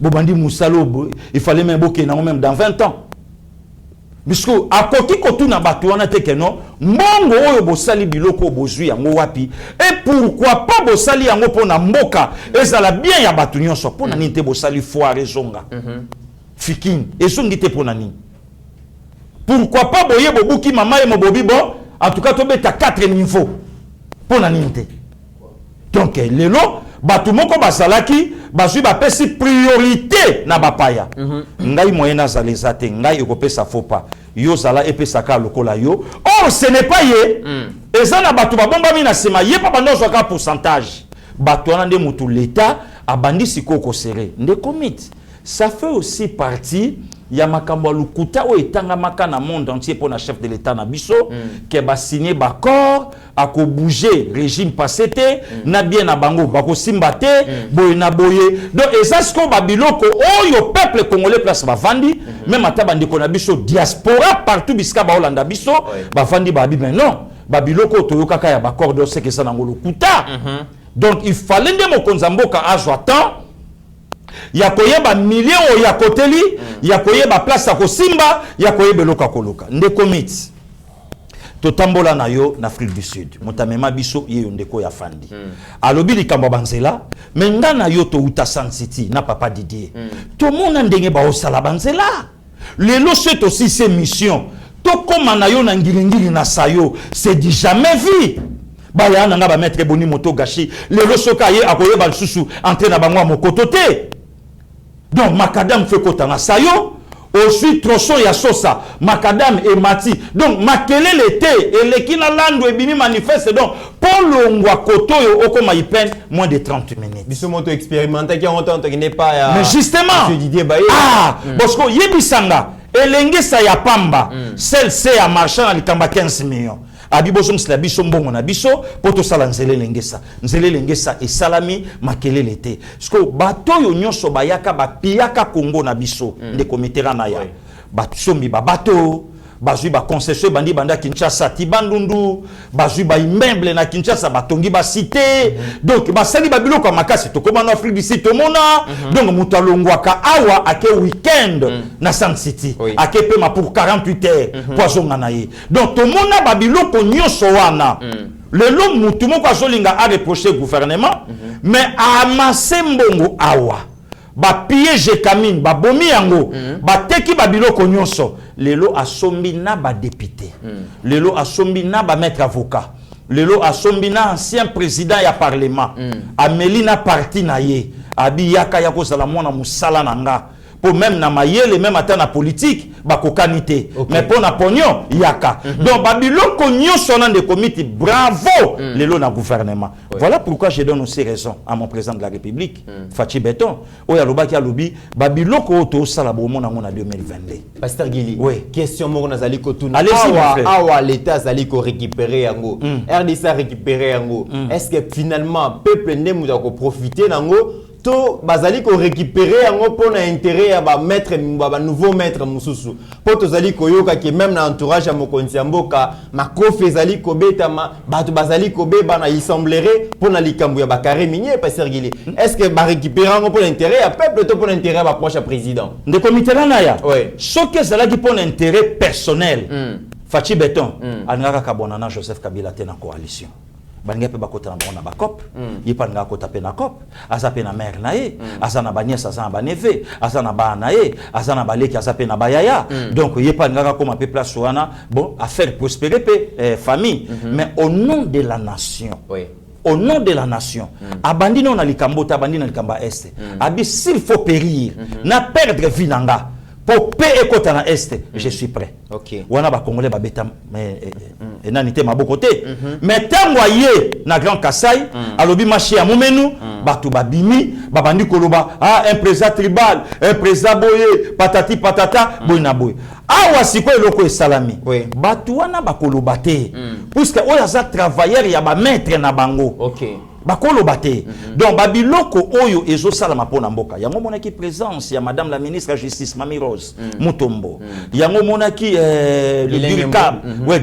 Bobandi musalo, il fallait même boké na même dans 20 ans. Puisque à côté kotu na batuana tekeno mbongo oyo bosali biloko bozui yango wapi et pourquoi pas bosali yango pona mboka ezala bien ya batu nyonso pona ninte bosali foire zonga fikin ezongi te pona nini pourquoi pas boye bobuki mama et mobobi bon en tout cas tobeta 4 niveaux pona ninte donc lelo Batu moko bazalaki bazui bapesi priorité na bapaya. Ngai moyena zalezate ngai ekopesa faux pas. Yo zala epesaka lokola yo. Or ce n'est pas ye. Ezana batu babomba mina sema ye pa bando zoka pourcentage. Batu wana nde mutu l'état abandi sikoko serré. Nde commit. Ça fait aussi partie ya makambo lukuta o etanga makana monde entier pour na chef de l'état na biso ke ba signer ba accord ako bouger régime passé té na bien na bango bako simba té boye na boye donc esasko ba biloko oyo peuple congolais place ba vandi même ata bandiko na biso diaspora partout biska ba Hollanda biso ba vandi ba bi mais non ba biloko toyoka ka ya ba accord de ce que ça na lukuta donc il fallait nde mokonza mboka azwa temps ya koyeba million o ya koteli ya koyeba place ko simba ya koyeba loka koloka nde commit totambola na yo na Afrique du Sud motamema biso ye ndeko ya fandi alobi likambo banzela menga na yo to uta San City na papa Didier to mona ndenge ba osala banzela lelo c'est aussi ces missions to koma na yo na ngilingili na sayo c'est du jamais vu baya nanga ba mettre boni moto gashi lelo soka ye akoyeba susu entre na bangwa mokoto te. Donc, Macadam fait kotanga sayo, aussi tronçon ya sosa, Macadam et Mati. Donc, makele l'été, et l'équina lando et bimi manifeste. Donc, pour l'ongwa koto yo okoma y peine moins de 30 minutes. Biso moto expérimenté qui a entend qui n'est pas. Mais justement, Didier Baye. ah, parce que yebisanga, elenge sa ya pamba, celle-ci a marché à l'ikamba 15 millions. Abibosong sla biso mbongo na biso poto sala nzele lengesa e salami makele l'été parce que bato yo nyonso bayaka ba piaka Congo na biso de komitera na ya bato sombi ba bato bazui ba concession bandi banda Kinshasa Tibandundu bazui ba immeuble na Kinshasa batongi ba cité donc ba sali ba biloko makasi to koma na Afrique du Sud to mona donc mutalongwaka awa ake weekend na San City ake pema pour 48 heures poisson nganaye donc to mona ba biloko nyonso wana le long mutu moko azolinga a reprocher gouvernement mais amasse mbongo awa ba piège kamine ba bomi yango ba teki ba biloko nyonso lelo asombi na ba député lelo asombi na ba maître avocat lelo asombi na ancien président ya parlement amelina parti na ye abi yaka ya kozala mwana musala nanga pour même na mayele même ata na politique bakokanité mais pour na pognon yaka donc babiloko nyonso na de comité bravo lelo na gouvernement voilà pourquoi je donne aussi raison à mon président de la République Fachi Beton oya lobaki alobi babiloko to sala bomo na ngona 2022 Pasteur Gili oui question moko nazali ko tuna allez-y awa l'état zali ko récupérer yango RDC récupérer yango est-ce que finalement peuple ndemu za ko profiter nango to bazali ko récupérer yango pour na intérêt ya ba maître ba nouveau maître mususu po to zali ko yoka ki même na entourage ya mokonzi ya mboka makofi zali ko betama bato bazali ko beba na il semblerait pour na likambu ya ba carré minier Pasteur Gili est-ce que ba récupérer yango pour l'intérêt ya peuple to pour l'intérêt ba proche président de comité na ya oui ce que cela qui pour l'intérêt personnel Fachi Beton alingaka kabona na Joseph Kabila te na coalition balinga pe bakota na ba COP yipa nga kota pe na COP asa pe na mère na ye asa na banyesa asa na baneve asa na ba na ye asa na baleki asa pe na bayaya donc yipa nga koma pe place wana bon à faire prospérer pe famille mais au nom de la nation au nom de la nation abandi non na likambo ta abandi na likamba est abi s'il faut périr na perdre vie nanga pour payer kota na est je suis prêt OK wana ba congolais ba beta mais enanité maboko te mais tango ye na Grand Kassai alobi marché ya momenu batu babimi babandi koloba ah un président tribal un président boye patati patata boy na boy awa siko eloko esalami batu wana bakoloba te puisque oya za travailleur ya ba maître na bango OK bakolo bate donc babiloko oyo ezo sala mapona mboka yango monaki présence ya madame la ministre de la justice Mami Rose Mutombo yango monaki le Durkab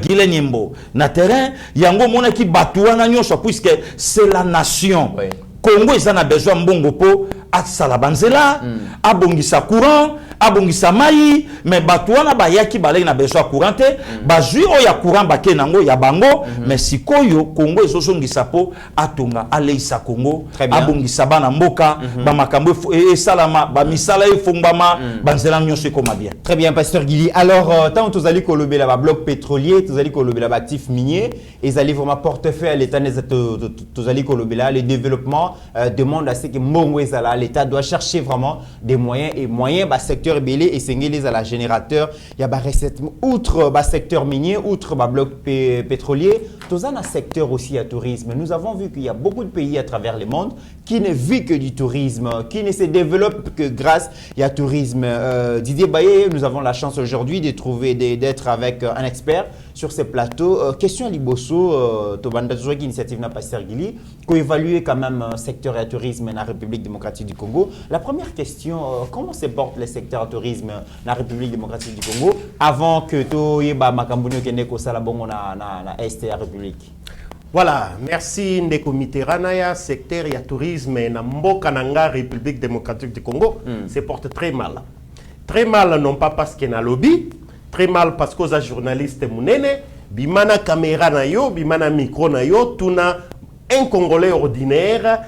Guilin Nyembo na terrain yango monaki batuana nyonso puisque c'est la nation Congo ils en a besoin mbongo po asala banzela abongisa courant abongisa mai mais bato wana bayaki baleki na besoin ya courant te bazwi oyo ya courant bake nango ya bango mais sikoyo Congo ezozongisa po atonga aleisa Congo abongisa bana mboka bamakambo esalama bamisala efumbama banzela nyonso ekoma bien. Très bien, Pasteur Guili. Alors, tant que vous allez colober là, bloc pétrolier, vous allez colober là, actifs miniers, et vous allez vraiment portefeuille à l'État, vous allez colober là, le développement demande à ce que l'État doit chercher vraiment des moyens et moyens, secteur belé et singles à la générateur, il y a recette outre secteur minier, outre bloc pétrolier, tout un secteur aussi à tourisme. Nous avons vu qu'il y a beaucoup de pays à travers le monde qui ne vivent que du tourisme, qui ne se développent que grâce à tourisme. Didier Baye, nous avons la chance aujourd'hui de trouver, d'être avec un expert sur ces plateaux. Question à Liboso, Tobanda Jouek, initiative na Pasteur Guili, qui évalue quand même un secteur à tourisme dans la République démocratique du Congo. La première question, comment se porte le secteur à tourisme dans la République démocratique du Congo avant que to yeba makambono kende ko sala bongo na Est de la République? Voilà, merci Ndeko Mitterrand, secteur et tourisme na mboka nanga République démocratique du Congo se porte très mal. Très mal non pas parce qu'il y a un lobby, très mal parce que les journalistes mounene, bimana caméra na yo, bimana micro na yo, tuna un Congolais ordinaire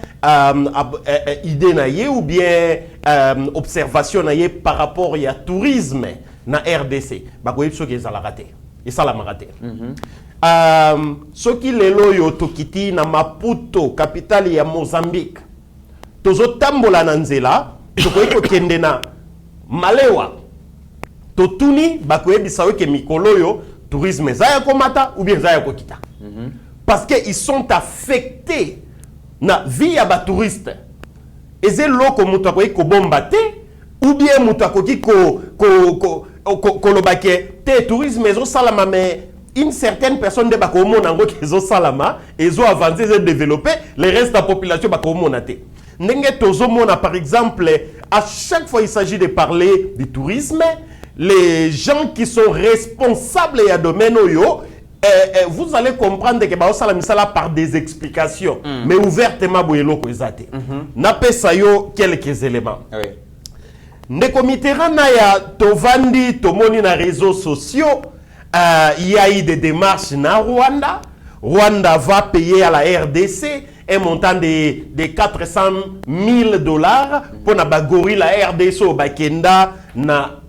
idée na ye ou bien observation na ye par rapport à tourisme na RDC. Ba ko yipso ke zala raté. Et ça la raté. Ce qui est loyo tokiti na Maputo, capitale ya Mozambique. Tozo tambola na nzela, tokoyiko kende na Malewa. Totuni bakoye bisawe ke mikoloyo tourisme zaya komata ou bien zaya kokita. Parce qu'ils sont affectés na vie ya ba touriste. Eze loko mutu akoyi ko bombate ou bien mutu akoki ko lobake te tourisme ezo salama mais une certaine personne de Bakomo nango qui zo salama et zo avancé et développé le reste de la population Bakomo nate. Nenge tozo mona par exemple à chaque fois il s'agit de parler du tourisme, les gens qui sont responsables et à domaine oyo vous allez comprendre que ba osala misala par des explications mais ouvertement boyelo ko ezate. Na pesa yo quelques éléments. Oui. Ndeko Mitterrand na ya tovandi tomoni na réseaux sociaux. Il y a eu des démarches na Rwanda. Rwanda va payer à la RDC un montant de 400 000 $ pour na bagori la RDC au Bakenda na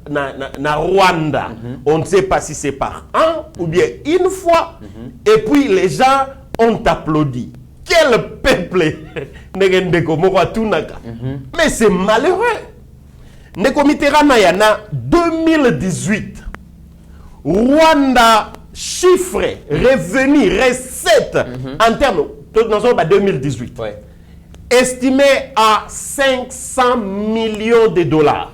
Rwanda. On ne sait pas si c'est par an ou bien une fois. Et puis les gens ont applaudi. Quel peuple! Mais c'est malheureux. Ndeko Mitterrand ya na 2018. Rwanda chiffre, revenu, recette en termes, dans 2018, estimé à 500 millions de $.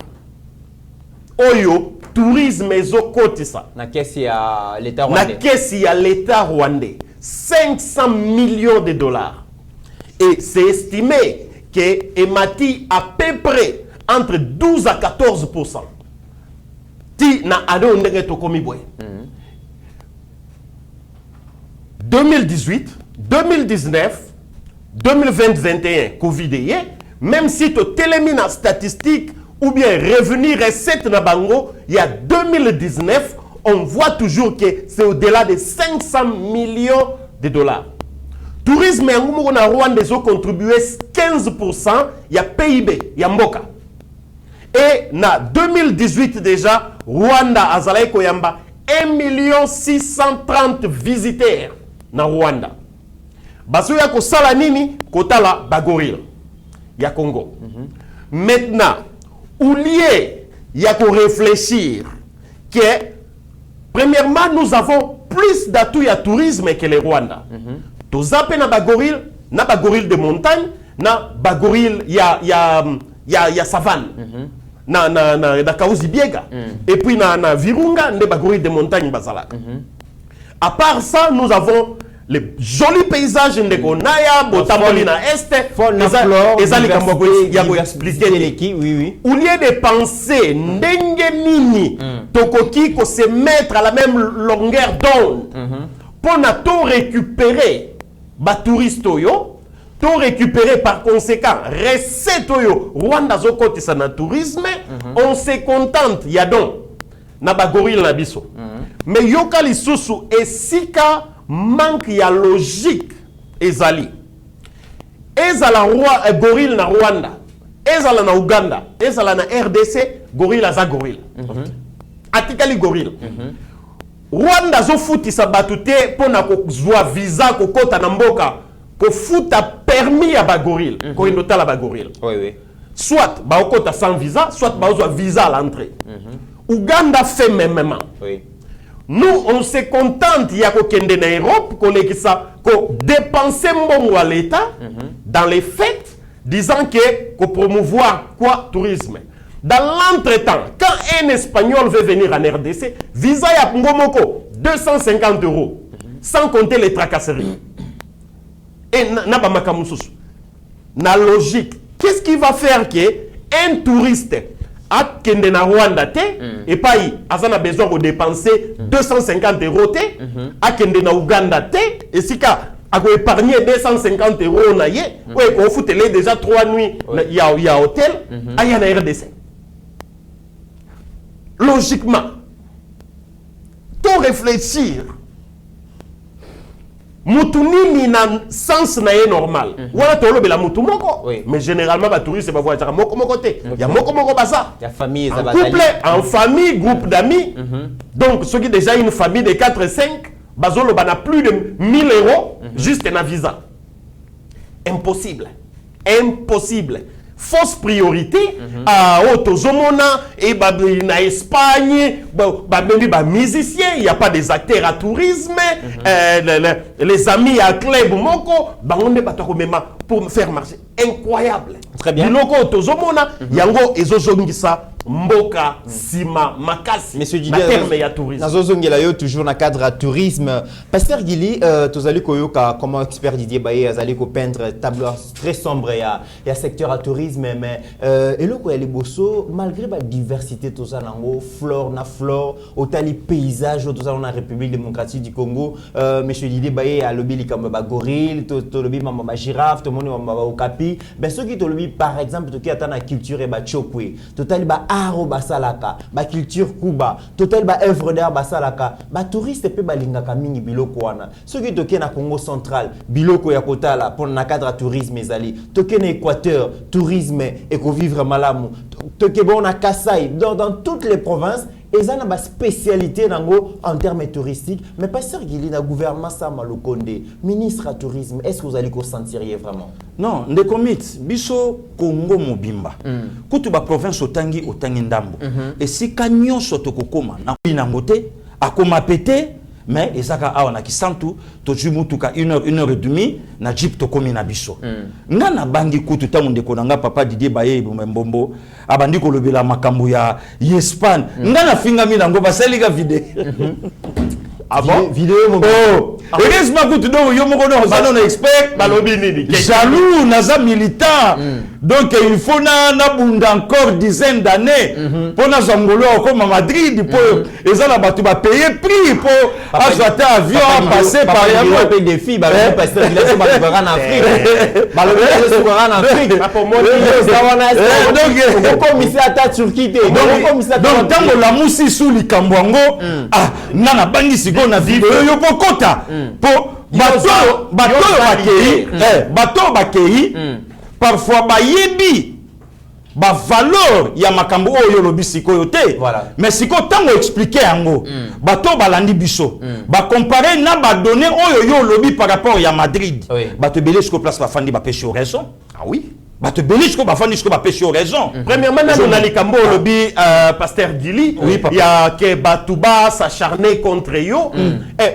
Oyo, tourisme ezokotisa. Na kesi ya l'État rwandais. Na kesi ya l'État rwandais. 500 millions de $. Et c'est estimé que Emati à peu près entre 12 à 14%. Ti na ado ndenge tokomi boy. 2018, 2019, 2020-21, Covid, même si tu télémines en statistique ou bien revenu recette na bango, il y a 2019, on voit toujours que c'est au-delà de 500 millions de $. Tourisme en na Rwanda ont contribué 15%, il y a PIB, il y a Mboka. Et na 2018 déjà, Rwanda azalaï koyamba 1 630 visiteurs na Rwanda. Baso ya ko sala nini kotala bagoril ya Congo. Maintenant, au lieu ya ko réfléchir que premièrement nous avons plus d'atouts ya tourisme que le Rwanda. Tozape na bagoril de montagne, na bagoril ya savane. Na Kauzi Biega et puis na Virunga nde bagori de montagne bazala. À part ça, nous avons les jolis paysages de Gonaya, Botamoli na Est, ezali kambo ya ko expliquer l'équipe, oui. Au lieu de penser ndenge nini tokoki ko se mettre à la même longueur d'onde pour na to récupérer ba touriste yo to récupérer par conséquent recette oyo Rwanda zokotisa na tourisme on se contente ya donc na ba gorille na biso mais yoka lisusu esika manque ya logique ezali ezala roi gorille na Rwanda ezala na Uganda ezala na RDC gorille aza gorille atikali gorille Rwanda zo futisa batu te pona kozwa visa kokota na mboka ko futa permis ya ba gorille ko indotala ba gorille Oui. soit ba okota sans visa soit ba ozwa visa à l'entrée Uganda fait même. Oui. Nous on se contente ya ko kende na Europe ko lekisa ko dépenser mbongo à l'état dans les fêtes disant que ko promouvoir quoi tourisme. Dans l'entretemps, quand un Espagnol veut venir en RDC, visa ya ngomoko 250 €, sans compter les tracasseries. Et n'a makamususu. Na logique, qu'est-ce qui va faire que un touriste a kende na Rwanda te et pas a besoin de dépenser 250 € te, a kende na Uganda te et si ka a épargné 250 € na ye, ouais qu'on fout déjà 3 nuits il y a hôtel, a y a na RDC. Logiquement, tout réfléchir, Moutouni n'a sens na normal. Voilà tout le la moutoumoko. Mais généralement, les touristes va voir moko côté. Il y a moko basa. Il y a famille, en couple, en famille, groupe d'amis. Donc ceux qui déjà une famille de 4 et 5, bazolo bana plus de 1000 € juste un visa. Impossible. Impossible. Fausse priorité à Otozomona et na Espagne, musiciens, il n'y a pas des acteurs à tourisme, les amis à club moko, on est pour faire marcher. Incroyable. Très bien. Biloko Otozomona, yango ezozongisa mboka sima makasi. Monsieur na terme ya tourisme. Nazozongela yo toujours na cadre à tourisme. Pasteur Gili, tozali koyoka comment expert Didier Baye azali ko peindre tableau très sombre ya secteur à tourisme mais eloko ya liboso malgré la diversité toza nango flore na flore otali paysage toza na République démocratique du Congo monsieur Didier Baye a lobi likambo ba gorille to lobi mama ba girafe to moni mama ba okapi ben ceux qui to lobi par exemple to ki atana culture et ba chokwe totali ba aro basalaka ba culture kuba total ba œuvre d'art basalaka ba touriste pe balingaka mingi biloko wana soki toke na Congo central biloko ya kotala pour na cadre à tourisme ezali toke na Équateur tourisme et ko vivre malamu toke bon na Kasai dans toutes les provinces eza na ba spécialité nango en termes touristiques mais pasteur Gili na gouvernement Sama Lukonde ministre à tourisme est-ce que vous allez ko sentiriez vraiment non ndeko mit biso Congo mobimba kutu ba province otangi ndambo et si kanyon soto kokoma na binango te akoma pété mais ezaka awa na kisantu to jumutuka 1h30 na jeep to komi na biso nga na bangi kutu tamu ndeko nanga papa Didier Baye Mbombo abandi ko lobela makambo ya Espagne nga na finga mi nango basali ka video ah bon vidéo mon heureusement kutu do yo moko no zano na expert balobi nini jaloux naza militant donc il faut na bunda encore dizaine d'années pour na zangolo comme à Madrid pour et na batu ba payer prix pour acheter avion passer par là payer des filles parce que il est pas en Afrique balobi est en Afrique pour moi donc commissaire à Turquie donc tango la musi sous likambo ngo ah nana bangi siko na vidéo yo pokota po bato bakei parfois bayebi ba valeur ya makambo oyo lobi sikoyo te mais siko tango expliquer yango bato balandi biso ba comparer na ba donner oyo yo lobi par rapport ya Madrid bato belé siko place ba fandi ba pêcher raison ah oui bato belé siko ba fandi siko ba pêcher raison premièrement na likambo lobi pasteur Gili il y a que batuba s'acharner contre yo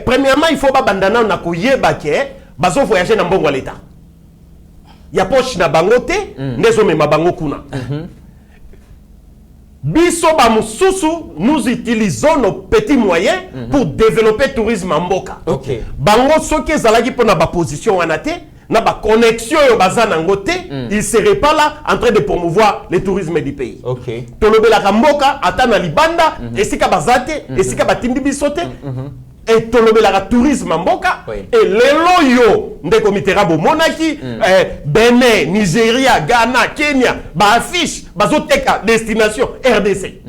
premièrement il faut ba bandana na koyeba ke bazo voyager na mbongo l'état ya poche na bangote nezo mema bango kuna biso ba mususu nous utilisons nos petits moyens pour développer le tourisme en mboka bango soki ezalaki pona ba position wana te na ba connexion yo bazana ngote il serait pas là en train de promouvoir le tourisme du pays tolobela ka mboka ata na libanda esika bazate esika batindi biso te et tolobelaka tourisme mboka Oui. et lelo yo ndeko Mitterrand bomonaki Benin, Nigeria, Ghana, Kenya ba affiche bazoteka destination RDC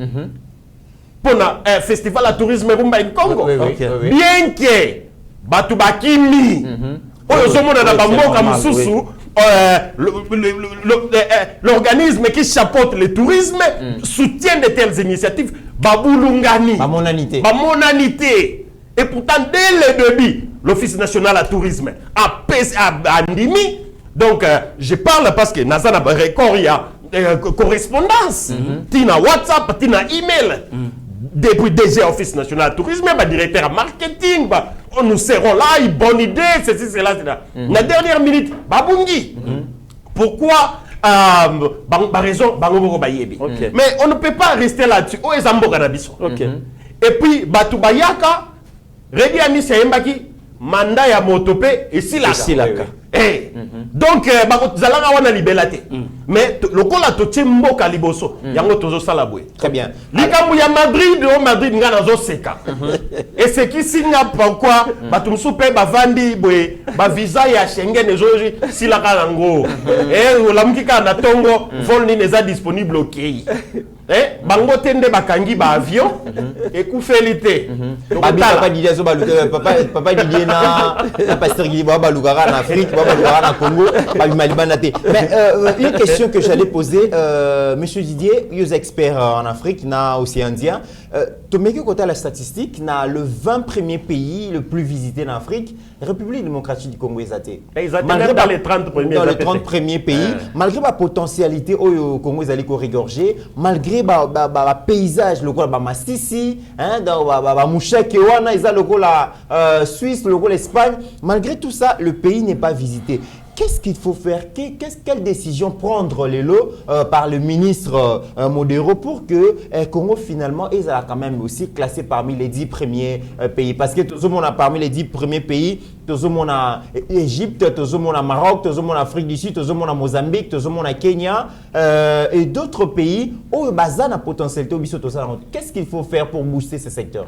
pour un festival à tourisme rumba en Congo. Oui, oui, Ok. oui. Bien que batu bakimi oyo zomona na bamboka mususu l'organisme qui chapeaute le tourisme soutient de telles initiatives babulungani bamonanité et pourtant dès le début l'Office national à tourisme a ndimi donc je parle parce que naza na record il y a correspondance tina WhatsApp tina email depuis DG Office national à tourisme directeur à marketing nous serons là une bonne idée ceci cela la dernière minute babungi pourquoi raison mais on ne peut pas rester là-dessus oh ezambo kanabiso et puis batu bayaka Redi Amisi Yembaki mandat ya motope et silaka donc zalanga wana libelate mais lokola totie mboka liboso yango tozo sala boye Très bien. likambu ya Madrid nga nazo seka et ce qui signe pourquoi batumsu pe bavandi boye ba visa ya Schengen ezoji silaka nango et lamukika na tongo vol ni neza disponible au pays bango tende bakangi ba avion et kufelité Papa Didier zo baluka papa Didier na pasteur Guy balukara en Afrique balukara en Congo balibana te. Mais une question que j'allais poser monsieur Didier, vous êtes expert en Afrique na aussi Indien. Tomeki côté la statistique na le 20 premier pays le plus visité en Afrique, République démocratique du Congo ezate. Malgré dans les 30 premiers dans les 30 premiers pays, malgré la potentialité au Congo ezali ko regorger, malgré ba paysage local ba Masisi, hein dans ba Moucheke wana ezali lokola Suisse, lokola Espagne, malgré tout ça, le pays n'est pas visité. Qu'est-ce qu'il faut faire? Quelle décision prendre les lots par le ministre Modero pour que Congo finalement est quand même aussi classé parmi les 10 premiers pays? Parce que tout le monde a parmi les 10 premiers pays, tout le monde a Égypte, tout le monde a Maroc, tout le monde a Afrique du Sud, tout le monde a Mozambique, tout le monde a Kenya et d'autres pays où bazan a potentialité au biso. Qu'est-ce qu'il faut faire pour booster ce secteur?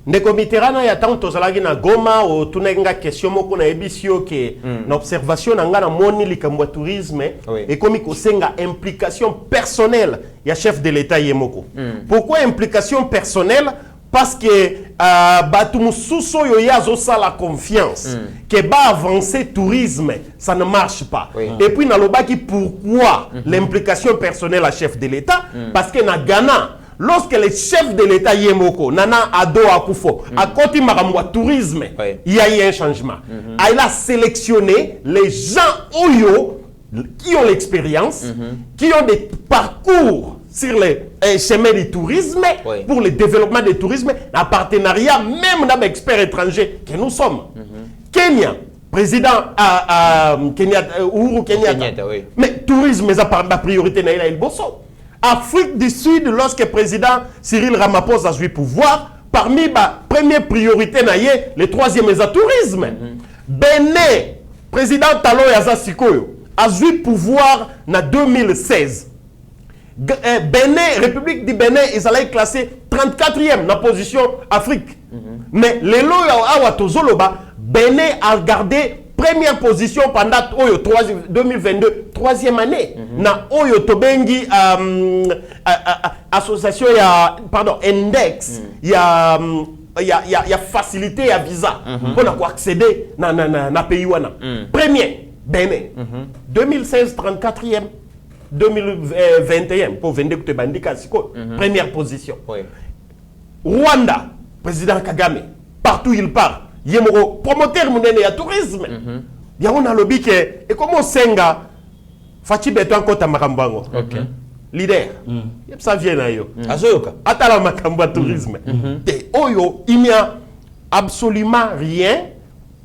Ndeko Mitterrand ya tant tozalaki na Goma o tunenga question moko na ebisio ke na observation na ngana moni likambo tourisme et comme kosenga implication personnelle ya chef de l'état yemoko. Pourquoi implication personnelle? Parce que batu mususu yo yazo sa la confiance que ba avancer tourisme ça ne marche pas. Et puis na lobaki pourquoi l'implication personnelle à chef de l'état? Parce que na Ghana lorsque le chef de l'État Yemoko, Nana Ado Akufo, a continué à tourisme, il y a eu un changement. Il a sélectionné les gens qui ont l'expérience, qui ont des parcours sur les chemins du tourisme, pour le développement du tourisme, en partenariat même avec experts étrangers que nous sommes. Kenya, président Uhuru Kenyatta. Mais tourisme, c'est la priorité de il Bosso. Afrique du Sud, lorsque le président Cyril Ramaphosa a eu pouvoir, parmi les premières priorités, le troisième est le tourisme. Bénin, président Talo Yaza Sikoyo, a eu pouvoir en 2016. Bénin, République du Bénin, ils allaient classer 34e dans la position Afrique. Mais les lois Bénin a gardé première position pendant 2022, troisième année. Na Oyo Tobengi association pardon index il y a facilité à visa pour accéder na pays wana. Premier Bénin 2016 34e 2021 pour vendre que bandika siko première position. Rwanda président Kagame partout il part Yemoro promoteur munene ya tourisme. Yango na lobby ke et comment senga Fachi beto encore makambango. Leader. Ça vient na yo. Azoyoka. Atala makambo tourisme. Et oyo il n'y a absolument rien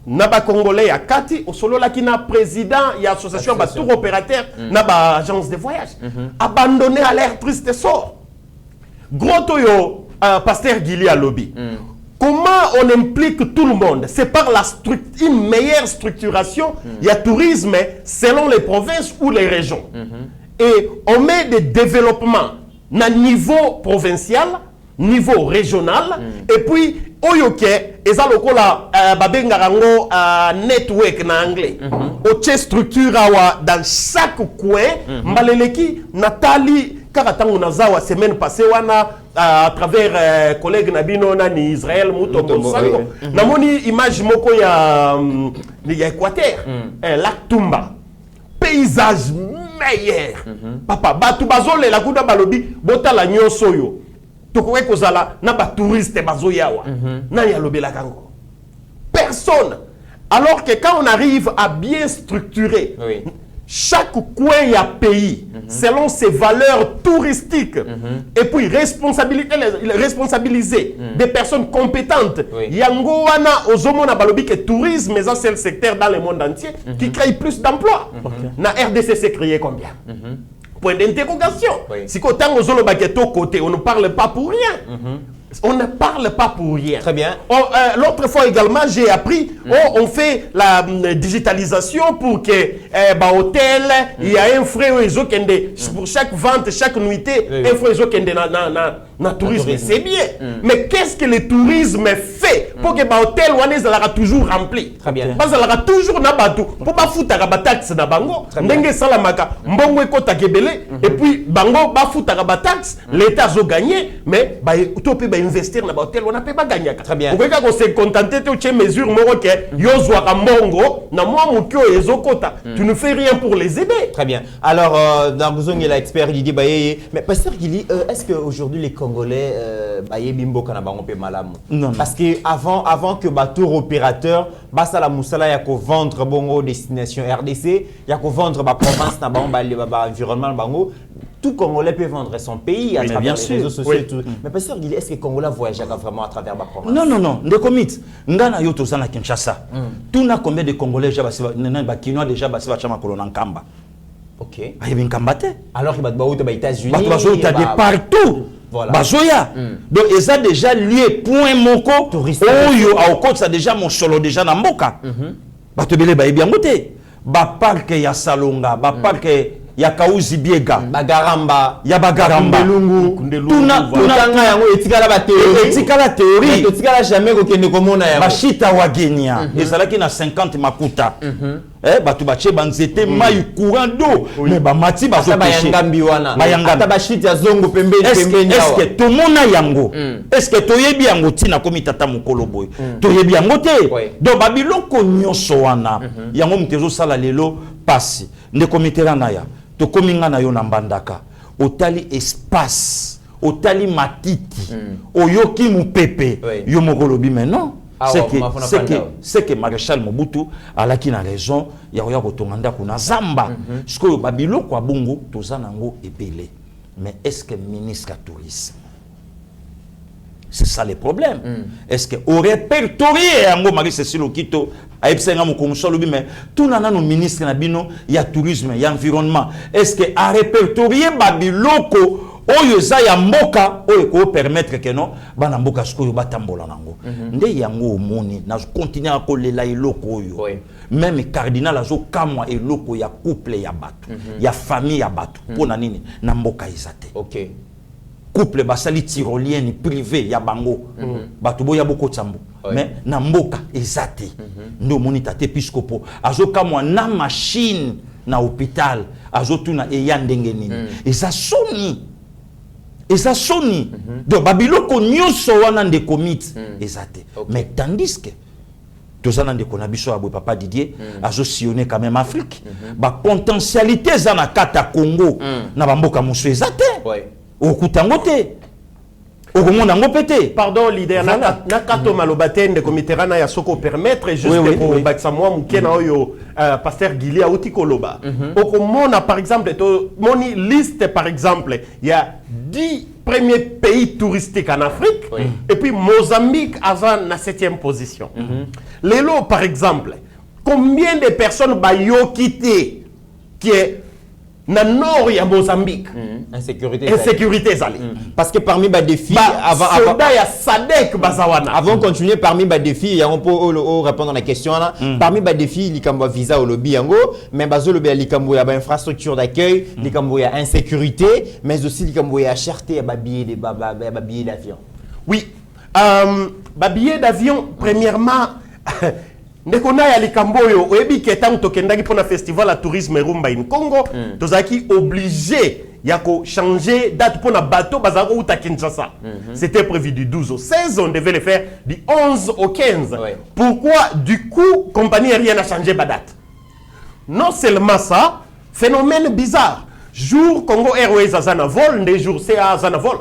na ba congolais ya kati au solo la kina président ya association ba tour opérateur na ba agence de voyage. Abandonné à l'air triste sort. Gros toyo pasteur Guili à lobby. Comment on implique tout le monde? C'est par une meilleure structuration. Il y a tourisme selon les provinces ou les régions. Et on met des développements à niveau provincial, niveau régional et puis oyoke eza lokola babengarango network na anglais oche structure awa dans chaque coin mbaleleki natali kaka tango nazawa semaine passée wana à travers collègue nabino nani Israël Mutombo Sango namoni image moko ya Équateur lac Tumba paysage meilleur papa batu bazole la kuda balobi botala nyonso yo tokowe kozala na ba touriste bazoyawa nani alobela kango personne alors que quand on arrive à bien structurer chaque coin y a pays selon ses valeurs touristiques et puis responsabiliser des personnes compétentes yango wana ozomona balobi que tourisme c'est le secteur dans le monde entier qui crée plus d'emplois na RDC c'est créé combien point d'interrogation si kotango zolo baketo côté on ne parle pas pour rien on ne parle pas pour rien. Très bien. L'autre fois également, j'ai appris, on fait la digitalisation pour que hôtel, il y a un frais pour chaque vente, chaque nuitée, un frais na tourisme. C'est bien. Mais qu'est-ce que le tourisme fait pour que hôtel soit toujours rempli? Très bien. Parce qu'il y toujours na bateau. Pour pas foutre la taxe na bango, ndenge salamaka, mbongo ekota kebele, et puis bango ba foutre la taxe, l'État a gagné, mais utopie investir dans l'hôtel, on n'a pas gagné. Très bien. Vous voyez qu'on s'est contenté de mesures, Yozwa Kambongo, na moi Moukio et Zokota. Tu ne fais rien pour les aider. Très bien. Alors, dans besoin de l'expert Didier Baye, mais pasteur Guili, est-ce qu'aujourd'hui les Congolais Baye Bimbo Kanabango pe malam? Non. Parce que avant que tour opérateur, basa la Moussala y'a qu'au vendre bongo destination RDC, y'a qu'au vendre ba province na bango ba environnement bango. Tout Congolais peut vendre son pays à travers les réseaux sociaux et tout. Mais pasteur Guili, est-ce que les Congolais voyagent vraiment à travers ma province? Non. Ndeko ngana yo tozana Kinshasa. Tout na combien de Congolais ba Kinois déjà ba chama kolona nkamba. OK. Ba yebin kambate. Alors qu'il va aux États-Unis. Ba bazoya de partout. Voilà. Bazoya. Donc ils ont déjà lié point moko touristique. Oyo a okot ça déjà mon solo déjà na mboka. Ba tebele ba yebi ngote. Ba parc ya Salonga, ba parc ya Kauzi Biega, Bagaramba, ya Bagaramba, tuna yango etikala ba théorie, etikala théorie, etikala jamais kokende komona yango. Bashita wagenya, ezalaki na 50 makuta. Batu bache banzete mayu courant d'eau, mais ba mati bazo pêcher. Bayangambi wana. Bayangamba bashita zongo pembeni. Est-ce que tout mona yango? Est-ce que toyebi yango tina komi tata mukolo boy? Toyebi yango te. Donc babiloko nyonso wana, yango mtezo sala lelo pasi. Ne komitera na ya. To kominga na yo na mbandaka otali espace otali matiti oyoki mupepe yo mokolobi mais non c'est que Maréchal Mobutu alaki na raison ya koya kotonga kuna zamba sikoyo babilo kwa bongo tozana ngo ebele mais est-ce que ministre du tourisme c'est ça le problème. Est-ce que au répertorié yango Marie Cécile Okito a epsenga mokomsolo bi mais tout nana no ministre na bino ya tourisme ya environnement est-ce que a répertorié babiloko oyo za ya mboka oyo ko permettre que non bana mboka skoyo batambola nango nde yango omoni na continuer ko lela eloko oyo même cardinal azo kamwa eloko ya couple ya bato ya famille ya bato pona nini na mboka izate. OK. Couple basali tyrolienne privé ya bango bato boya boko tsambo mais na mboka ezate ndo moni tate episcopo azoka mwa na machine na hôpital azotuna eya ndenge nini eza soni donc babiloko nyonso wana nde komite ezate mais tandis que tozana ndeko na biso abwe papa Didier azosillonner quand même Afrique ba potentialité za na kata Congo na bamboka mosu ezate okutangote okomona ngo pété. Pardon leader na kato malobate de comiterana ya soko permettre juste pour baksa moi mukena oyo pasteur Guili a uti koloba okomona par exemple to moni liste par exemple il y a 10 premiers pays touristiques en Afrique et puis Mozambique avant na 7e position. Lelo par exemple combien de personnes bayo quitté qui est na nord ya Mozambique. Insécurité zali. Parce que parmi les défis soldat ya SADC bazawana. Avant de continuer, parmi les défis, on peut répondre à la question là. Parmi les défis, il y a visa au lobby yango, mais bazo lobby il y a infrastructure d'accueil, il y a insécurité, mais aussi il y a cherté à billets d'avion. Oui. Billets d'avion premièrement ndekona ya likamboyo oyebi ke tango tokendaki pona festival à tourisme Rumba in Congo tozaki obligé ya ko changer date pona bateau bazako uta Kinshasa. C'était prévu du 12 au 16, on devait le faire du 11 au 15. Pourquoi du coup compagnie aérienne a changé ba date? Non seulement ça, phénomène bizarre. Jour Congo Airways a zana vol, des jours CA zana vol.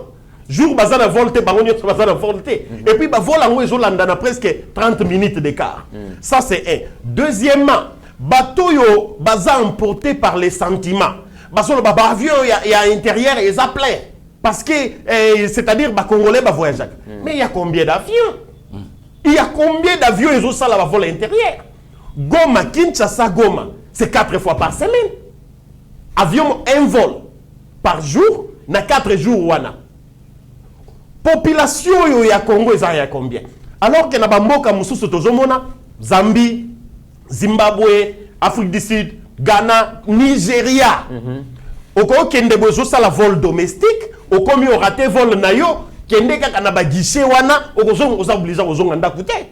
Jour bazana volte bangonyo bazana volte et puis ba vol en Zolanda na presque 30 minutes d'écart. Ça c'est un. Deuxièmement, bateau yo baza emporté par les sentiments. Baso ba avion il y a intérieur et ça plein parce que c'est-à-dire ba congolais ba voyage. Mais il y a combien d'avions? Il y a combien d'avions ils ont ça la vol intérieur? Goma Kinshasa Goma, c'est 4 fois par semaine. Avion un vol par jour na 4 jours wana. Population yo ya Congo ezaya combien? Alors que na bamboka mususu tozomona Zambie, Zimbabwe, Afrique du Sud, Ghana, Nigeria. Oko kende bozo sala vol domestique, oko mi raté vol na yo, kende kaka na ba guichet wana, oko za obligé ozonga ndaku te.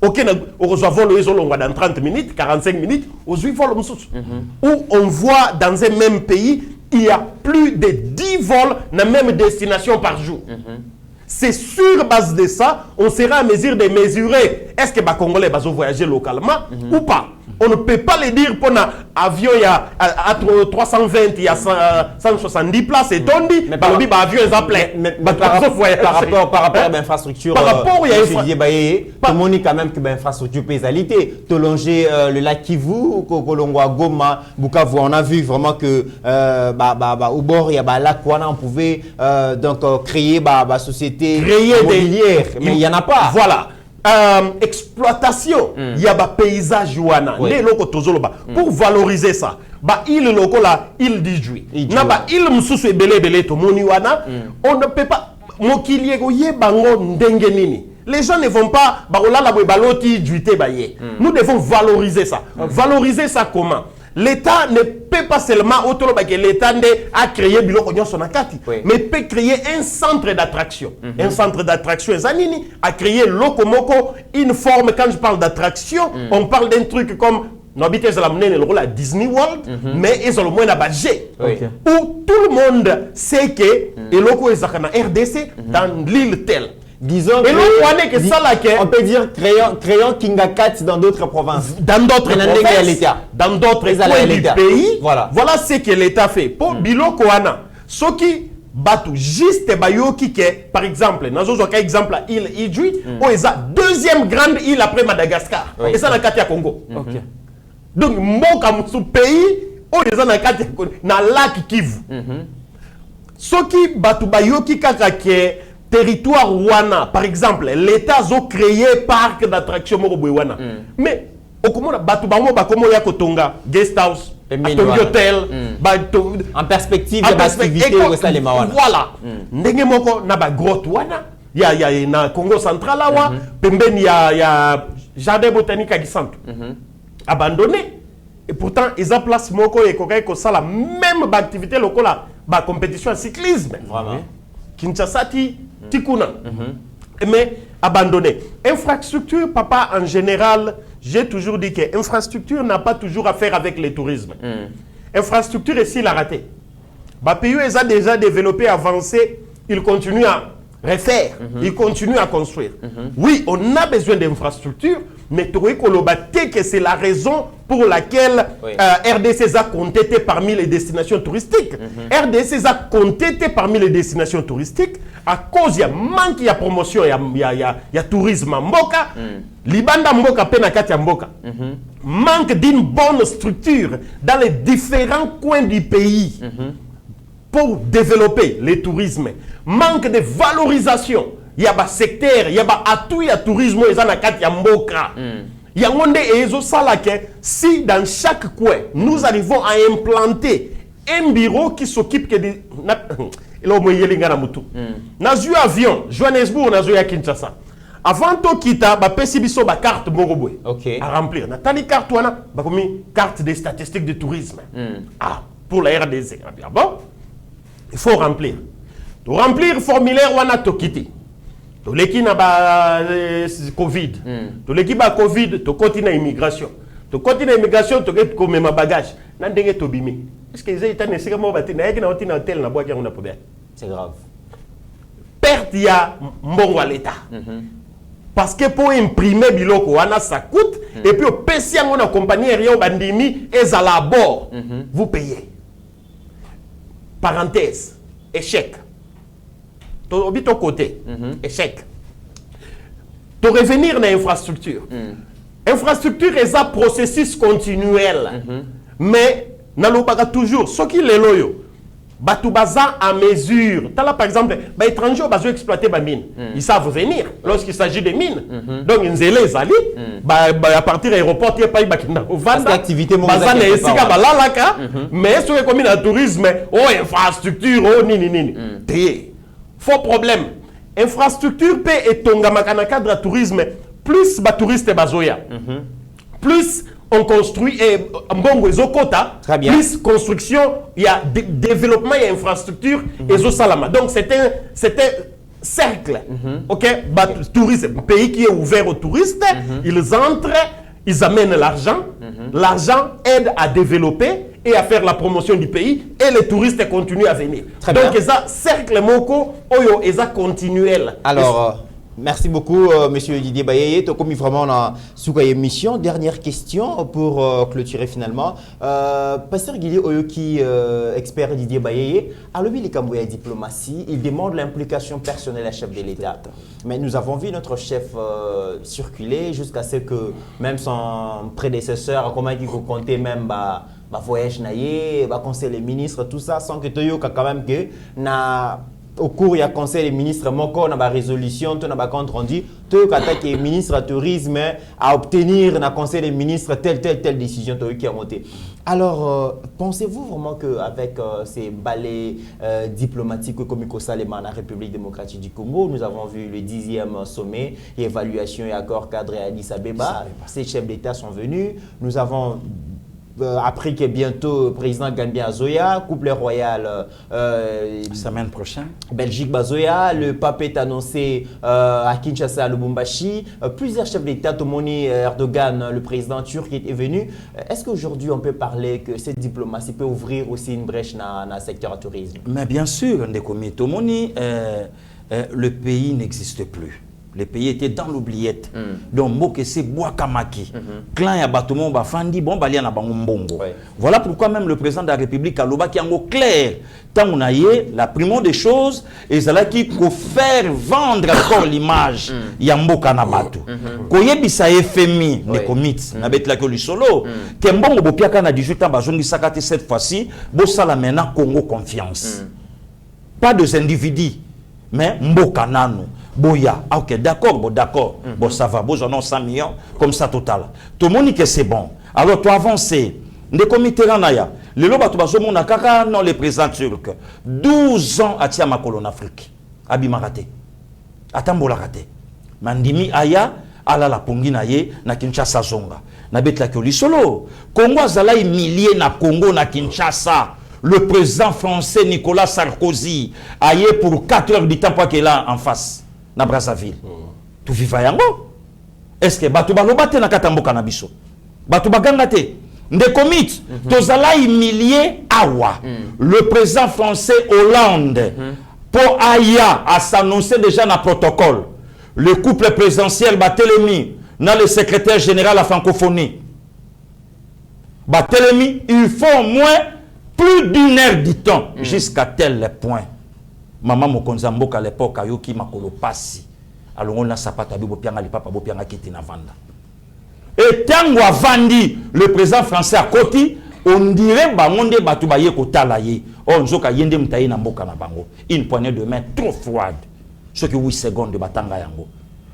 OK na oko vol ezolongwa dans 30 minutes, 45 minutes, ozui vol mususu. Où on voit dans un même pays, il y a plus de 10 vols na même destination par jour. C'est sur base de ça, on sera en mesure de mesurer est-ce que les Congolais vont voyager localement ou pas. On ne peut pas le dire pour un avion à 320, il y a 170 places et on dit que l'avion est plein. Par rapport à l'infrastructure, tout le monde quand même que l'infrastructure pénalité. Tu longer le lac Kivu, Kolongwa, Goma, Bukavu, on a vu vraiment que au bord, il y a un lac, on pouvait donc créer une société immobilière, mais il n'y en a pas. Voilà. Exploitation, il y a des paysages pour valoriser ça. Il loko la il dijui. Na ba il mususu belé to moni wana, on ne peut pas mokilié go ye bango ndenge nini. Les gens ne vont pas barola la baloti duité baye. Nous devons valoriser ça. Valoriser ça comment? L'État ne peut pas seulement que l'État a créé biloko nyonso na kati, mais peut créer un centre d'attraction. Un centre d'attraction Zanini a créé Lokomoko, une forme. Quand je parle d'attraction, on parle d'un truc comme n'habitez la monnaie la Disney World, mais ils ont le moins budget où tout le monde sait que et loko ezakana RDC dans l'île telle. Disons on peut dire créons Kingakat dans d'autres provinces. Dans d'autres provinces, dans d'autres coins du pays. Voilà ce que l'État fait. Pour Biloko Wana, ce qui batu juste bayoki ke par exemple, nazo zoka exemple île Idjui, ou eza deuxième grande île après Madagascar. Et ça na kati ya Congo. Donc mboka musu pays ou eza na kati na lac Kivu. Ce qui batu bayoki kaka ke territoire wana, par exemple, l'État a créé parc d'attraction wana. Mais au Komona batu bango bakomo ya kotonga guest house, hôtel, en perspective d'activité au Salema wana. Voilà. Ndenge moko na ba grotte wana, ya na Congo central awa, pembeni ya jardin botanique à Gisantu. Abandonné. Et pourtant, ils ont place moko et ko sala même activité locale, ba compétition en cyclisme. Vraiment. Kinshasa Tikuna. Mais abandonné. Infrastructure, papa, en général, j'ai toujours dit que infrastructure n'a pas toujours à faire avec le tourisme. Infrastructure, ici, il a raté. Pays a déjà développé, avancé, il continue à refaire, il continue à construire. Oui, on a besoin d'infrastructures, mais que c'est la raison pour laquelle RDC a compté parmi les destinations touristiques. RDC a compté parmi les destinations touristiques à cause de manque de promotion, il y a tourisme en Mboka, Libanda Mboka, Penakati Mboka. Manque d'une bonne structure dans les différents coins du pays pour développer le tourisme. Manque de valorisation. Il y a des secteurs, il y a des atouts, il y a tourisme, il y a des mboka. Il y a des si dans chaque coin, nous arrivons à implanter un bureau qui s'occupe que de nazu avion Johannesburg nazu ya Kinshasa avant to kita ba pesi biso ba carte moko à remplir na tani carte wana ba komi carte des statistiques de tourisme pour la RDC. Bon, il faut remplir. To remplir formulaire wana to kiti. To leki na ba Covid. To leki ba Covid to continue immigration. To continue immigration to get comme ma bagage. Na ndenge to bimi. Est-ce que les États ne sont pas battus na yaki na hôtel na hôtel na bois qui on a problème. C'est grave. Perte ya mbongo à l'État. Parce que pour imprimer biloko wana ça coûte et puis au PC on a compagnie rien bandimi et à la bord vous payez. Parenthèse, échec. Au ton côté, échec. Tu revenir dans l'infrastructure. Infrastructure est un processus continuel. Mais, nous avons toujours, ce qui est loyaux, Batu baza à mesure. Par exemple, les étrangers ont exploité les mines. Ils savent venir lorsqu'il s'agit de mines. Donc, ils les allient. À partir de l'aéroport, il n'y a pas de parce l'activité mais ce qui est comme le tourisme, infrastructure, faux problème. Infrastructure peut être un cadre de tourisme. Plus les touristes bazoya. Plus on construit et plus construction, il y a développement et infrastructure et salama. Donc c'est un cercle. OK, tourisme, pays qui est ouvert aux touristes, ils entrent, ils amènent l'argent, l'argent aide à développer et à faire la promotion du pays et les touristes continuent à venir. Donc c'est un cercle moko oyo est continuel. Alors merci beaucoup, Monsieur Didier Bayeye. Tu as commis vraiment dans cette émission. Dernière question pour clôturer finalement. Pasteur Guili Oyoki, expert Didier Bayeye, à l'objet de diplomatie, il demande l'implication personnelle à chef de l'État. Mais nous avons vu notre chef circuler jusqu'à ce que même son prédécesseur, comment il faut compter même voyage naïe, conseil des ministres, tout ça, sans que tu aies quand même que au cours du conseil des ministres, on a une résolution, on a un compte rendu, tu as le ministre du tourisme à obtenir dans le conseil des ministres telle décision qui a monté. Alors, pensez-vous vraiment qu'avec ces balais diplomatiques comme Salema dans la République démocratique du Congo, nous avons vu le 10e sommet, évaluation et accord cadre à Addis Abeba, ces chefs d'État sont venus, nous avons appris que bientôt le président Gambia Zoya, couple royal semaine prochaine. Belgique Bazoya, le pape est annoncé à Kinshasa, à Lubumbashi. Plusieurs chefs d'État, Tomoni Erdogan, le président turc, est venu. Est-ce qu'aujourd'hui on peut parler que cette diplomatie peut ouvrir aussi une brèche dans le secteur du tourisme? Mais bien sûr, Ndekomi Tomoni, le pays n'existe plus. Le pays était dans l'oubliette. Donc, Moke c'est Boakamaki. Clan ya Batomo Bafandi, bon, Balia na Bangombongo. Voilà pourquoi même le président de la République, Kaloba, qui est en clair, tant on a eu la primo des choses, et c'est là qu'il faut faire vendre encore l'image. Yambo Kanabatu. Koye bisa FMI, Nekomit, Nabet la Koli Solo, Kembongo Bopiaka na 18 ans, Bazongi Sakate cette fois-ci, Bossala maintenant Congo confiance. Pas de individus, mais Mbokanano. Boya, ok, d'accord, bon, d'accord, bon, ça va, bon, j'en ai 100 millions, comme ça, total. Tout le monde dit que c'est bon. Alors, tu avances. Les comités Ranaya, le loba, tu vas se montrer, kaka, non, les présidents turcs. 12 ans à Tiamakolo en Afrique. Abimarate. Atambola rate. Mandimi Aya, ala la pongina ye, na Kinshasa Zonga. Na betla Kyoli Solo. Congo Azala milliers na Congo, na Kinshasa. Le président français Nicolas Sarkozy a eu pour 4 heures du temps pour qu'il est là en face. Na Brazzaville. Tu vivais yango? Est-ce que batu balobate na katambo kanabiso? Batu bagangate. Ndekomit, tozala humilié awa. Le président français Hollande pour Aya à s'annoncer déjà dans le protocole. Le couple présidentiel Batelemi dans le secrétaire général à la francophonie. Batelemi, il faut au moins plus d'une heure du temps jusqu'à tel point. Maman Mokonza Mboka à l'époque a yoki makolo pasi. Alors on a sapata bi bopianga li papa bopianga kiti na vanda. Et tango avandi le président français à côté, on dirait bangonde batu ba ye ko tala ye. On nzoka yende mtaye na mboka na bango. Une poignée de main trop froide. Ce que 8 secondes de batanga yango.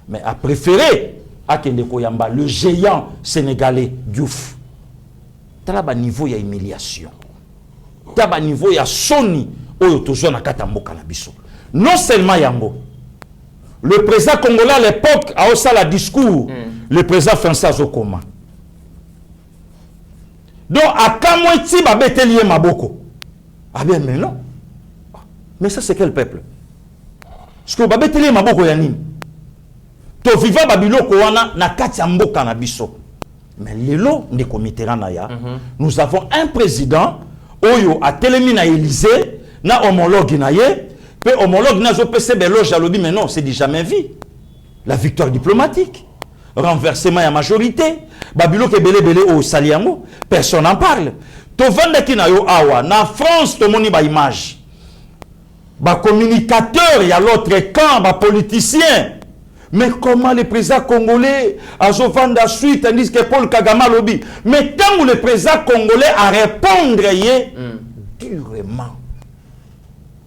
Mais a préféré akende koyamba le géant sénégalais Diouf. Tala ba niveau ya humiliation. taba niveau ya soni oyo tozo na kata mboka na biso. Non seulement yango. Le président congolais à l'époque a aussi la discours. Le président français a comment. Donc à Kamweti ba betelie maboko. Ah bien mais non. Mais ça c'est quel peuple? Parce que ba betelie maboko ya nini? To viva babiloko wana na kati ya mboka na biso. Mais lelo ne comité na ya. Nous avons un président oyo a telemi na Élysée na homologue na ye. Pe homologue na zo pese belo jalobi mais non, c'est déjà jamais vu. La victoire diplomatique, renversement ya majorité, babilo ke belé au saliango, personne n'en parle. To vanda ki na yo awa na France to moni ba image. Ba communicateur ya l'autre camp, ba politicien. Mais comment le président congolais a vanda suite tandis que Paul Kagame lobby. Mais tant le président congolais a répondre yé durement.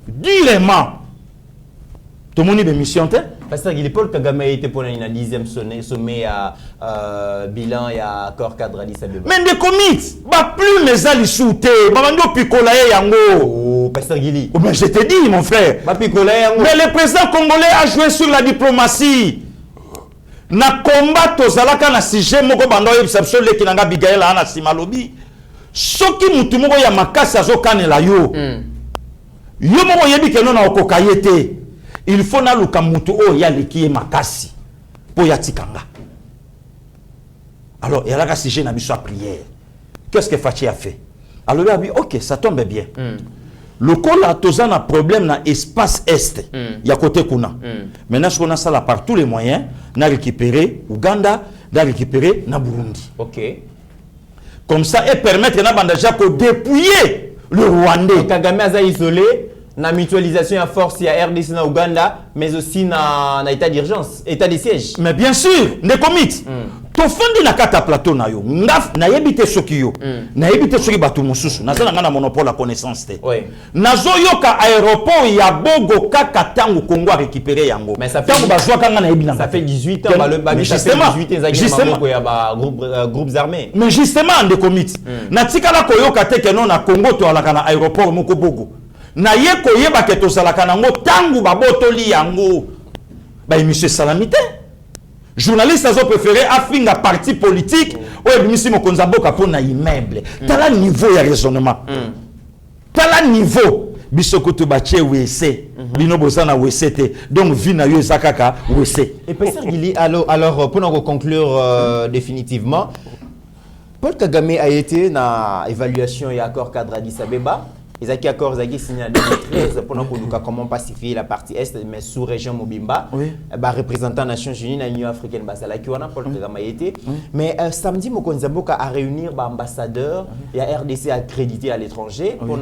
Directement. Tout le monde est mission. Parce que Paul Kagame a été pour une 10e sommet à bilan et à accord cadre à Addis Abeba. Mais des comités, plus mes alliés souté, Bamando Picolaye Yango. Oh, Pasteur Guili. Oh, mais je t'ai dit, mon frère. Mais le président congolais a joué sur la diplomatie. Na combat tozalaka na sujet moko bando exception le kinanga bigaela ana simalobi. Soki mutu moko ya makasi azokanela yo. Yo moko yebi ke non na okokayete. Il faut na luka mutu o ya likie makasi po ya tikanga. Alors, il y a la sujet na biso prière. Qu'est-ce que Fachi a fait? Alors il a dit OK, ça tombe bien. Le col a tous un problème dans l'espace est. Il y a côté kuna. Maintenant, ce qu'on a ça là par tous les moyens, n'a récupéré Ouganda, n'a récupéré na Burundi. OK. Comme ça, et permettre na bandaja de dépouiller le Rwandais. Kagame a isolé na mutualisation à force il y a RDC na Ouganda, mais aussi na état d'urgence, état de siège. Mais bien sûr, des comités. To fondi na kata plateau na yo ngaf na yebite soki yo na yebite soki batu mususu na zana ngana monopole la connaissance te nazo yoka aéroport ya Bogo kaka tangu Congo a récupéré yango mais ça fait tangu bazwa kanga na yebina ça fait 18 ans justement il y a groupes armés mais justement de comités na tikala ko yoka te ke non na Congo to alaka na aéroport moko Bogo na ye ko yeba ke to salaka nango tangu babotoli yango ba monsieur Salamité. Journaliste a préféré affinga parti politique ou misi mokonza boka pour na immeuble. Tala niveau ya raisonnement. Tala niveau bisoko to bache wese. Bino bozana wese te. Donc vi na yo zakaka wese. Et Pasteur Guili, alors pour nous conclure définitivement, Paul Kagame a été na évaluation et accord cadre Addis Abeba. Les accords ont signé en 2013 pour nous comment pacifier la partie est, mais sous région Mobimba, représentant des Nations Unies, dans l'Union africaine, Paul Kagame a été. Mais samedi, Mokonza Mboka a réuni l'ambassadeur et la RDC accrédité à l'étranger pour,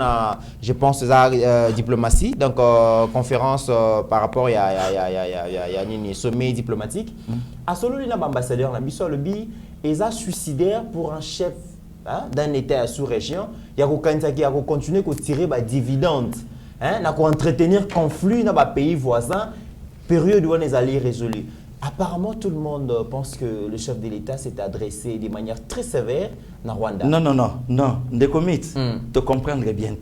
je pense, la diplomatie, donc conférence par rapport à un sommet diplomatique. À solo, l'ambassadeur, ils ont suicidaire pour un chef d'un État sous-région, il y a continuer à tirer des dividendes, à entretenir conflit dans les pays voisins, période où on est allé résolu. Apparemment, tout le monde pense que le chef de l'État s'est adressé de manière très sévère dans Rwanda. Non. Des comités, te comprendre bien.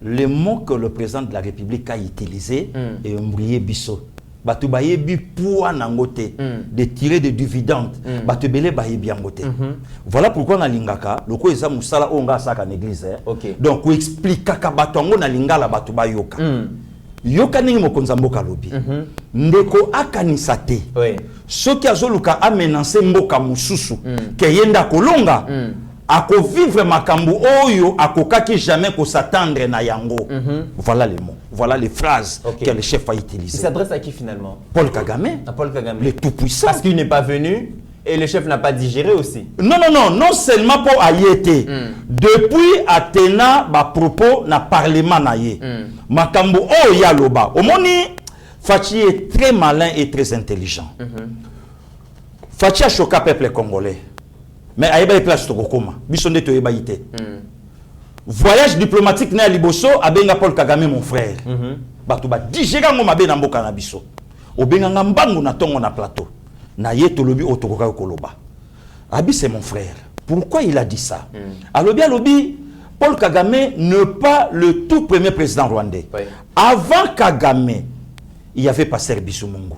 Le mot que le président de la République a utilisé est Mbriye Bisso. Batu bayebi poa nangote de tirer des dividendes batu belé bayebi angote. Voilà pourquoi na lingaka loko eza musala onga saka na église. Donc ko explique ka batu ngo na lingala batu bayoka. Yoka ningi mokonza mboka lobi. Ndeko akanisa te. Soki azoluka amenancer mboka mususu ke yenda kolonga. Ako vivre makambu oyo akokaki jamais ko s'attendre na yango. Voilà les mots, voilà les phrases que le chef a utilisées. Il s'adresse à qui finalement? Paul Kagame. À Paul Kagame. Le tout-puissant. Parce qu'il n'est pas venu et le chef n'a pas digéré aussi. Non seulement pour Ayete. Depuis Athéna, ba propos na parlement na ye. Makambu o ya loba. Omoni Fachi est très malin et très intelligent. Fachi a choqué le peuple congolais. Mais il y a des places de voyage diplomatique na liboso abenga Paul Kagame mon frère. Batu ba digérer ngo mabe na mboka na biso. Obenga ngambangu na tongo na plateau. Na yeto lobi otokoka koloba. Abi c'est mon frère. Pourquoi il a dit ça? Alobi Paul Kagame n'est pas le tout premier président rwandais. Oui. Avant Kagame, il y avait Pasteur Bizimungu.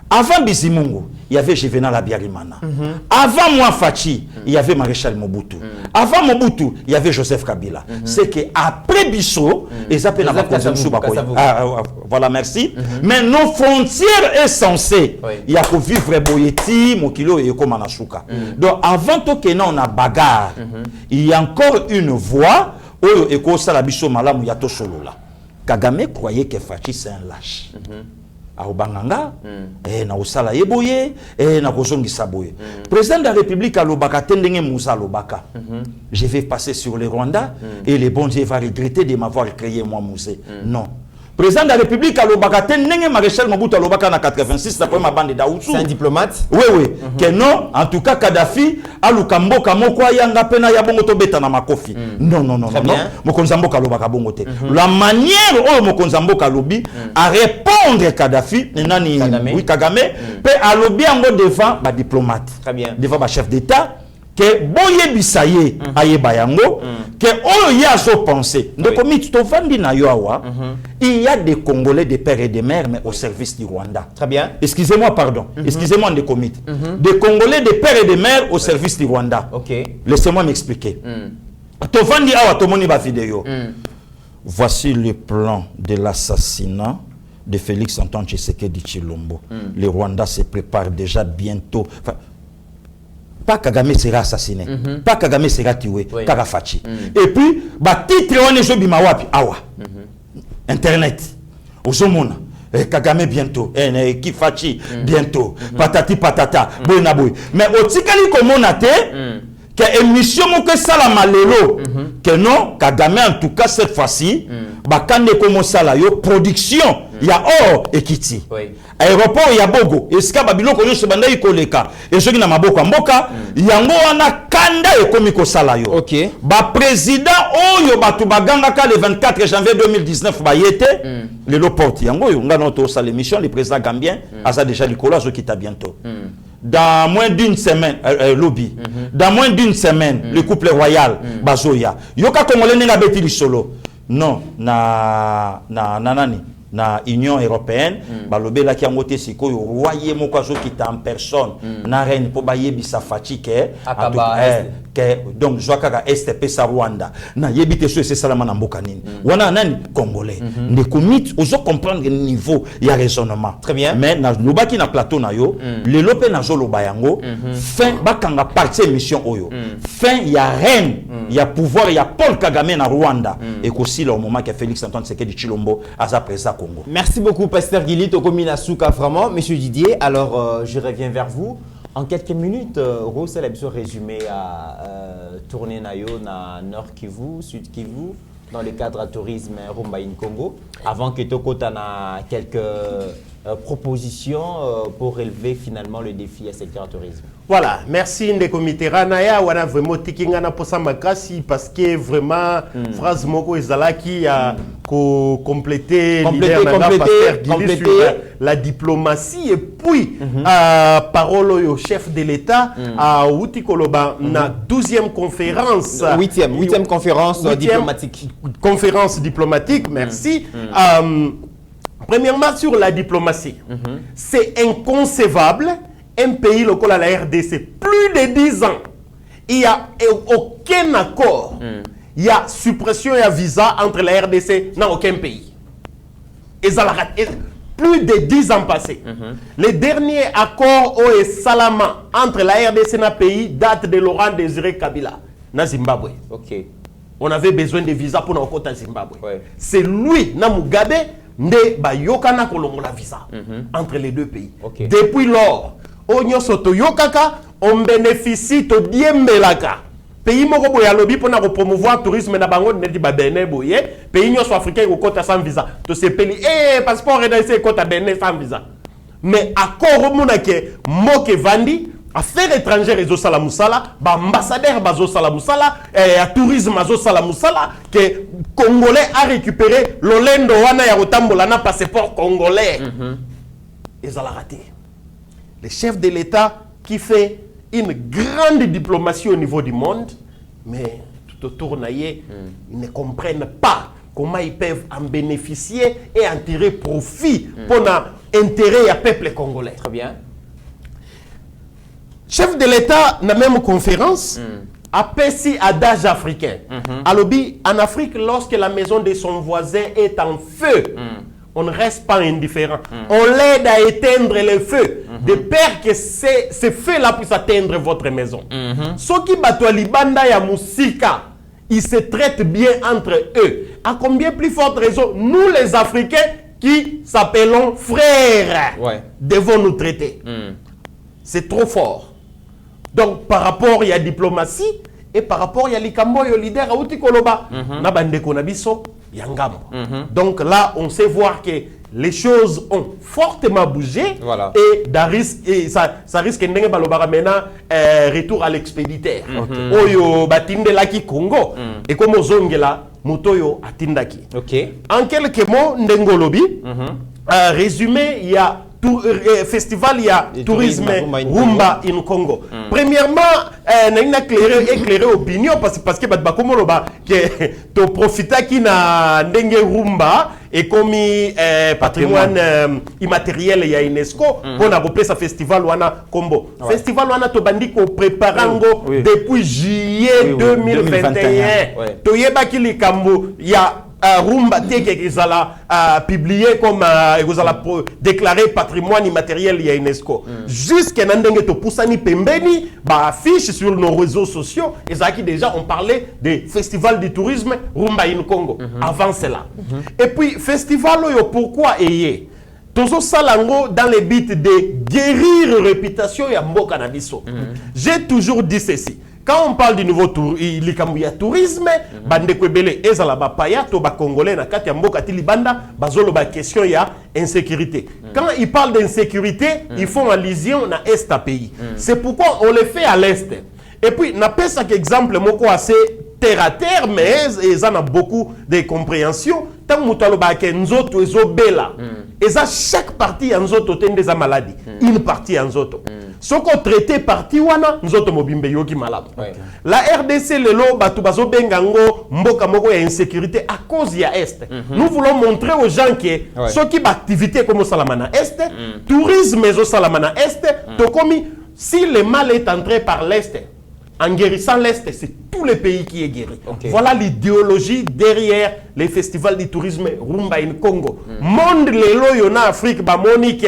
Avant Bizimungu, il y avait Juvenal Habyarimana. Avant Mouafachi, il y avait Maréchal Mobutu. Avant Mobutu, il y avait Joseph Kabila. C'est qu'après Bisso, ils appellent voilà, merci. Mais nos frontières sont censées. Il y a que vivre Boyeti, Mokilo et Yokomanasuka. Donc avant tout que nous on a bagarre, il y a encore une voix où Ekosa la Bisso Malam Yato Solola. Kagame croyait que Fachi c'est un lâche. Aobanganga, na osala yeboye, na kozongisa boye. Président de la République a l'obaka tendenge Moussa l'obaka. Je vais passer sur le Rwanda et le bon Dieu va regretter de m'avoir créé moi Moussé. Non. Président de la République a l'obaka tendenge Maréchal Mobutu l'obaka na 86 la première bande d'Aoussou. C'est un diplomate. Oui oui. Que non, en tout cas Kadhafi a lukamboka moko yanga pena ya bongo to beta na makofi. Non non non non. Mokonzamboka l'obaka bongo te. La manière où Mokonzamboka lobi a répondre Kadhafi nani oui Kagame pe a lobi ango devant ba diplomate. Très bien. Devant ba chef d'État que boye bisaye aye bayango que oyo ya so penser ndeko mitu to vandi na yo awa il y a des Congolais de père et de mère mais au service du Rwanda. Très bien. Excusez-moi pardon. Excusez-moi ndeko mitu. Des Congolais de père et de mère au service du Rwanda. OK. Laissez-moi m'expliquer. To vandi awa to moni ba vidéo. Voici le plan de l'assassinat de Félix Antoine Tshisekedi Tshilombo. Le Rwanda se prépare déjà bientôt. Enfin, pas Kagame sera assassiné, pas Kagame sera tué, Kagafachi. Et puis, bah titre on est jobi mawapi, awa. Internet, Ozomona, Kagame bientôt, Kifachi bientôt, patati patata, boyna boy. Mais au tikali komona te, que émission que salama lelo, que non, Kagame en tout cas cette fois-ci, bah quand on commence à la production, il y a or et kiti. Aéroport il y a bogo, eska babilo konyo se banda ikoleka, et je na maboko mboka, yango wana kanda e komiko sala yo. OK. Ba président oyo batu baganga ka le 24 janvier 2019 ba yete, le loporti yango yo ngana to sala émission le président gambien asa déjà likolo azo kita bientôt. Dans moins d'une semaine, lobby. Dans moins d'une semaine, le couple royal, Bazoya. Yoka Congolais n'est pas bêti solo. Non, na Union européenne, balobé la qui a monté siko yo royer mon kwazo qui en personne, na reine pour bayer bisa fatike, donc Joakaka STP sa Rwanda. Na yebite so c'est salama na mboka nini. Wana nani Congolais. Ne commit ozo comprendre le niveau il y a raisonnement. Très bien. Mais na lobaki na plateau na yo, le lopé na zolo bayango, fin bakanga partie mission oyo. Fin il y a reine, il y a pouvoir, il y a Paul Kagame na Rwanda et qu'aussi au moment que Félix Antoine Tshisekedi Tshilombo a présent Congo. Merci beaucoup Pasteur Gili Tokomina Souka vraiment Monsieur Didier. Alors je reviens vers vous en quelques minutes. Rose a besoin résumé à tourner nayo na Nord Kivu, Sud Kivu dans le cadre de tourisme Rumba in Congo avant que Toko t'ana quelques propositions pour relever finalement le défi à secteur tourisme. Voilà, merci Ndeko Mitterrand. On a vraiment tikingana pour ça makasi parce que vraiment phrase moko ezalaki a compléter la diplomatie et puis parole au chef de l'État à Outikoloba na 12e conférence 8e conférence diplomatique. Conférence diplomatique, merci. Premièrement sur la diplomatie. C'est inconcevable un pays local à la RDC, plus de 10 ans, il n'y a aucun accord. Il y a suppression et visa entre la RDC dans aucun pays. Et plus de 10 ans passés. Le dernier accord au Salama entre la RDC et le pays date de Laurent Désiré Kabila, na Zimbabwe. OK. On avait besoin de visa pour nos côtes à Zimbabwe. C'est lui, na Mugabe, ne bayokana kolongola visa entre les deux pays. Depuis lors, on bénéficie de diembelaka. Pays moko boya lobby pour promouvoir le tourisme na bango ne di ba Benin boye. Pays nyoso africain ko kota sans visa. To se peli passeport et kota Benin sans visa. Mais accord mona ke moke vandi affaires étrangères ezo sala musala, ba ambassadeur bazo sala musala, tourisme bazo sala musala que Congolais a récupéré l'olendo wana ya kotambola na passeport congolais. Ils ont raté. Le chef de l'État qui fait une grande diplomatie au niveau du monde, mais autour ils ne comprennent pas comment ils peuvent en bénéficier et en tirer profit pour l'intérêt du peuple congolais. Très bien. Chef de l'État, dans la même conférence, a perçu adage africain. Alobi, en Afrique, lorsque la maison de son voisin est en feu, on ne reste pas indifférent. On l'aide à éteindre le feu, de peur que ce feu-là puisse atteindre votre maison. Ceux qui battent Libanda ya Moussika, ils se traitent bien entre eux. À combien plus forte raison, nous les Africains, qui s'appelons frères, devons nous traiter. C'est trop fort. Donc, par rapport, il y a diplomatie, et par rapport, il y a l'ikambo, il y a leader, il y a Koloba, donc là, on sait voir que les choses ont fortement bougé, et ça risque de maintenant retour à l'expéditeur. Oyo batinde laki Congo, et comme ozongela mutoyo atindaki. En quelques mots, Ndengolobi, résumé, il y a festival, il y a tourisme Rumba in Congo. Premièrement, on a éclairé opinion parce que tu profites qui na ndenge Rumba et comme patrimoine immatériel il y a UNESCO pour appeler ça festival wana Combo. Festival wana to bandi ko préparango depuis juillet 2021. To yeba ki likambo ya Rumba teke ezala publié comme ezala déclaré patrimoine immatériel ya UNESCO. Jusqu'à nandenge to pusani pembeni ba affiche sur nos réseaux sociaux ezaki déjà on parlait des festivals du tourisme Rumba in Congo avant cela. Et puis festival yo pourquoi ayé Tozo Salango dans le but de guérir réputation ya mboka na biso. J'ai toujours dit ceci. Quand on parle du nouveau tourisme, bande kwebele ezala ba paya to ba congolais na kati ya mboka ti libanda bazolo ba question ya insécurité. Quand ils parlent d'insécurité, ils font allusion na est à pays. C'est pourquoi on le fait à l'est. Et puis n'a pas ça qu'exemple moko assez terre à terre mais ils en a beaucoup de compréhension. Tant mutalo ba ke nzoto ezobela. Eza chaque partie en nzoto tende za maladie. Une partie en nzoto. Ce qu'on traité parti wana nzoto mobimbe yoki malade. La RDC lelo batu bazo bengango mboka moko ya insécurité à cause ya est. Nous voulons montrer aux gens que ceux qui activité comme salamana est, tourisme ezo salamana est, to komi si le mal est entré par l'est, en guérissant l'est, c'est tout le pays qui est guéri. Voilà l'idéologie derrière les festivals du tourisme Rumba in Congo. Monde lelo yona Afrique ba monique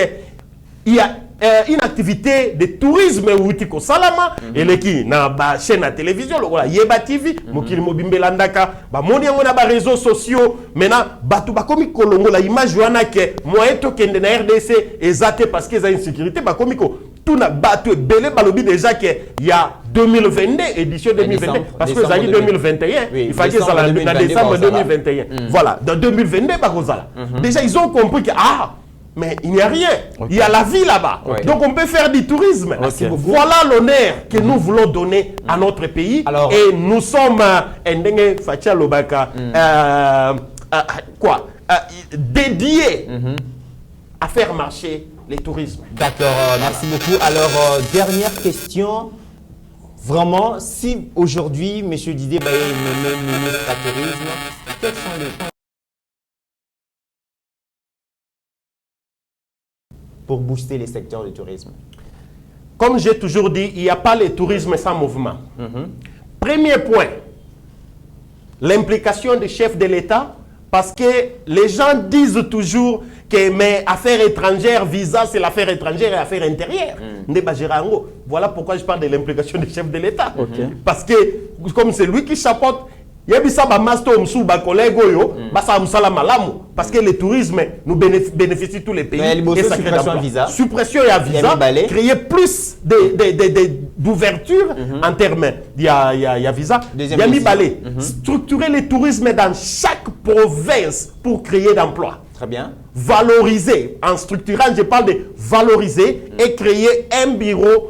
il y a une activité de tourisme outiko salama et qui na ba chaîne à télévision lokola Yeba TV mokili mobimbe landaka ba moni ngona ba réseaux sociaux maintenant batu ba komi kolongo la image wana ke moyen to kende na RDC ezate parce que za insécurité ba komiko tout na batu belé balobi déjà que il y a 2022 édition 2022 parce que ça dit 2021 il fallait ça en décembre 2021 voilà dans 2022 ba kozala déjà ils ont compris que mais il n'y a rien. Il y a la vie là-bas. Donc on peut faire du tourisme. Voilà l'honneur que nous voulons donner à notre pays. Alors, et nous sommes dédiés à faire marcher les tourismes. D'accord, merci beaucoup. Alors, dernière question. Vraiment, si aujourd'hui, M. Didier Baye me nomme ministre du tourisme, quels sont les points pour booster les secteurs du tourisme? Comme j'ai toujours dit, il n'y a pas le tourisme sans mouvement. Premier point, l'implication des chefs de l'État, parce que les gens disent toujours que mes affaires étrangères, visa, c'est l'affaire étrangère et affaires intérieures. Voilà pourquoi je parle de l'implication des chefs de l'État. Parce que, comme c'est lui qui chapeaute, parce que le tourisme nous bénéficie tous les pays. Et ça crée suppression et visa, créer plus d'ouverture en termes de visa. Structurer le tourisme dans chaque province pour créer d'emplois. Très bien. Valoriser, en structurant, je parle de valoriser et créer un bureau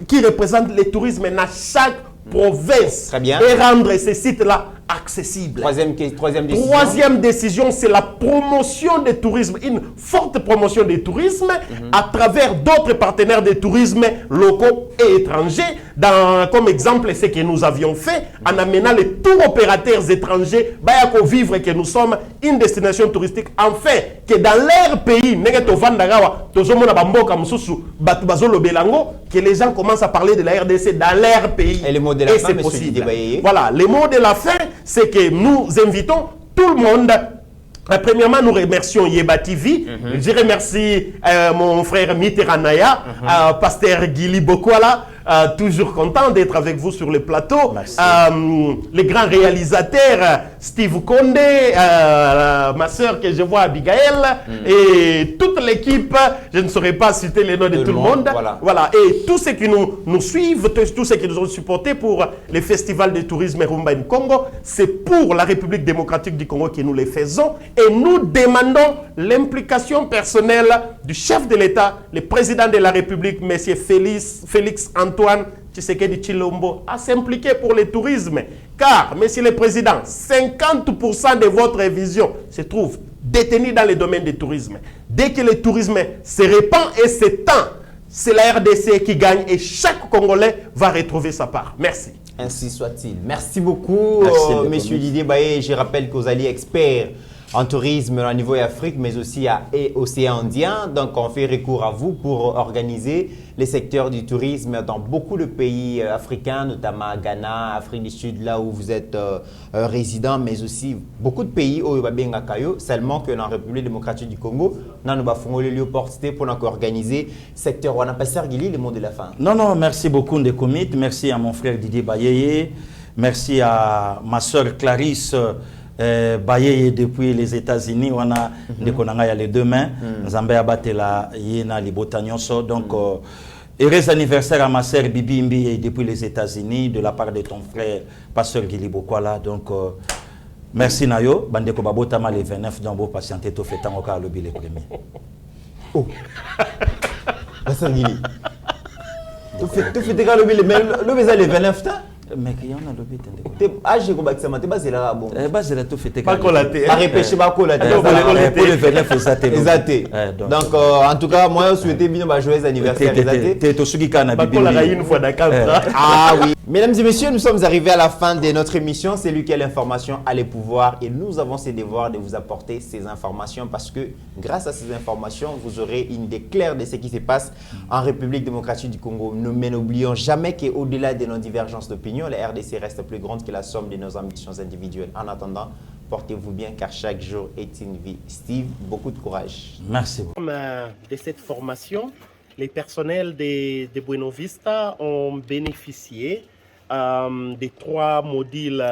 qui représente le tourisme dans chaque province. Très bien. Et rendre ces sites-là accessible. Troisième décision. Troisième décision, c'est la promotion du tourisme, une forte promotion du tourisme à travers d'autres partenaires de tourisme locaux et étrangers. Comme exemple, ce que nous avions fait en amenant les tours opérateurs étrangers à vivre que nous sommes une destination touristique. Enfin, que dans leur pays, que les gens commencent à parler de la RDC dans leur pays. Et le mot de la fin, c'est possible. Voilà, le mot de la fin, c'est que nous invitons tout le monde. Premièrement, nous remercions Yeba TV. Je remercie mon frère Mitterranaya, pasteur Gili Bokwala, toujours content d'être avec vous sur le plateau. Les grands réalisateurs, Steve Condé, ma soeur que je vois, Abigail, et toute l'équipe. Je ne saurais pas citer les noms de tout le monde. Voilà. Et tous ceux qui nous suivent, tous ceux qui nous ont supportés pour le festival de tourisme Rumba in Congo, c'est pour la République démocratique du Congo que nous les faisons. Et nous demandons l'implication personnelle du chef de l'État, le président de la République, M. Félix Antoine Tshisekedi Tshilombo, à s'impliquer pour le tourisme. Car, M. le Président, 50% de votre vision se trouve détenue dans le domaine du tourisme. Dès que le tourisme se répand et s'étend, c'est la RDC qui gagne et chaque Congolais va retrouver sa part. Merci. Ainsi soit-il. Merci beaucoup, Monsieur Didier Baye. Je rappelle que vous allez expert en tourisme au niveau Afrique, mais aussi à Océan Indien. Donc, on fait recours à vous pour organiser les secteurs du tourisme dans beaucoup de pays africains, notamment Ghana, Afrique du Sud, là où vous êtes résident, mais aussi beaucoup de pays où il va bien seulement que dans la République démocratique du Congo, nous avons l'opportunité pour organiser le secteur. On a passé Guili, le mot de la fin. Non, merci beaucoup de Comit. Merci à mon frère Didier Bayeye. Merci à ma soeur Clarisse Bayeye depuis les États-Unis. On a les deux mains. Zambé Abatela Yena Libotanyonso. Donc, heureux anniversaire à ma sœur Bibi Mbi depuis les États-Unis de la part de ton frère Pasteur Gili Bokwala. Donc, merci Nayo. Bandeko Babotama les 29 dans vos patientés. Tout fait tant au lobby les premiers. Oh, Pasteur Gili. Tout fait tant au lobby les 29 temps. Mais qu'il y en a lobby tendez. T'es âgé comme ça, t'es basé là bon. Basé là tout fait. Pas collaté. Pas repêché, pas collaté. Pour le 29 exacté. Donc en tout cas, moi je souhaitais bien un joyeux anniversaire exacté. T'es tout ce qui canne. Pas collaté une fois d'accord. Ah oui. Mesdames et messieurs, nous sommes arrivés à la fin de notre émission. C'est lui qui a l'information a les pouvoirs et nous avons ce devoir de vous apporter ces informations parce que grâce à ces informations, vous aurez une idée claire de ce qui se passe en République démocratique du Congo. Mais n'oublions jamais qu'au-delà de nos divergences d'opinion, la RDC reste plus grande que la somme de nos ambitions individuelles. En attendant, portez-vous bien car chaque jour est une vie. Steve, beaucoup de courage. Merci beaucoup. De cette formation, les personnels de Buena Vista ont bénéficié des 3 modules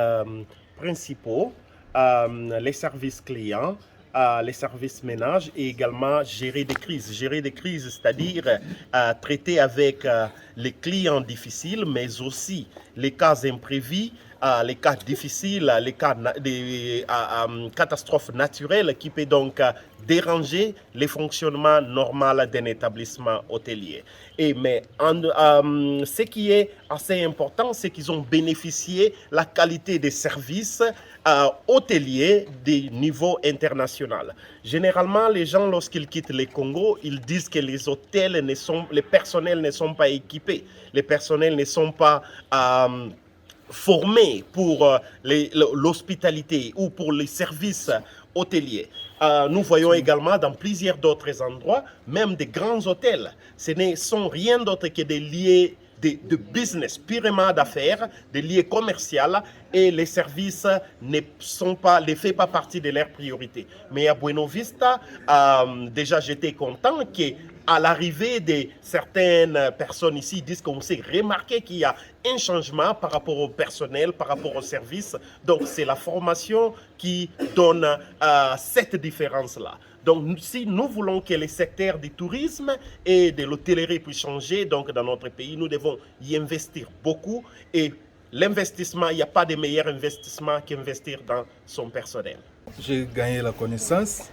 principaux, les services clients, les services ménages et également gérer des crises. Gérer des crises, c'est-à-dire traiter avec les clients difficiles, mais aussi les cas imprévus, les cas difficiles, les cas de catastrophes naturelles qui peut donc déranger le fonctionnement normal d'un établissement hôtelier. Mais ce qui est assez important, c'est qu'ils ont bénéficié la qualité des services hôteliers de niveau international. Généralement, les gens, lorsqu'ils quittent le Congo, ils disent que les hôtels les personnels ne sont pas équipés, les personnels ne sont pas formés pour l'hospitalité ou pour les services hôteliers. Nous voyons également dans plusieurs d'autres endroits, même des grands hôtels, ce ne sont rien d'autre que des lieux de business, purement d'affaires, des lieux commerciaux, et les services ne font pas partie de leurs priorités. Mais à Buena Vista, déjà j'étais content qu'à l'arrivée de certaines personnes ici, disent qu'on s'est remarqué qu'il y a un changement par rapport au personnel, par rapport aux services. Donc c'est la formation qui donne cette différence-là. Donc, si nous voulons que le secteur du tourisme et de l'hôtellerie puisse changer donc, dans notre pays, nous devons y investir beaucoup. Et l'investissement, il n'y a pas de meilleur investissement qu'investir dans son personnel. J'ai gagné la connaissance,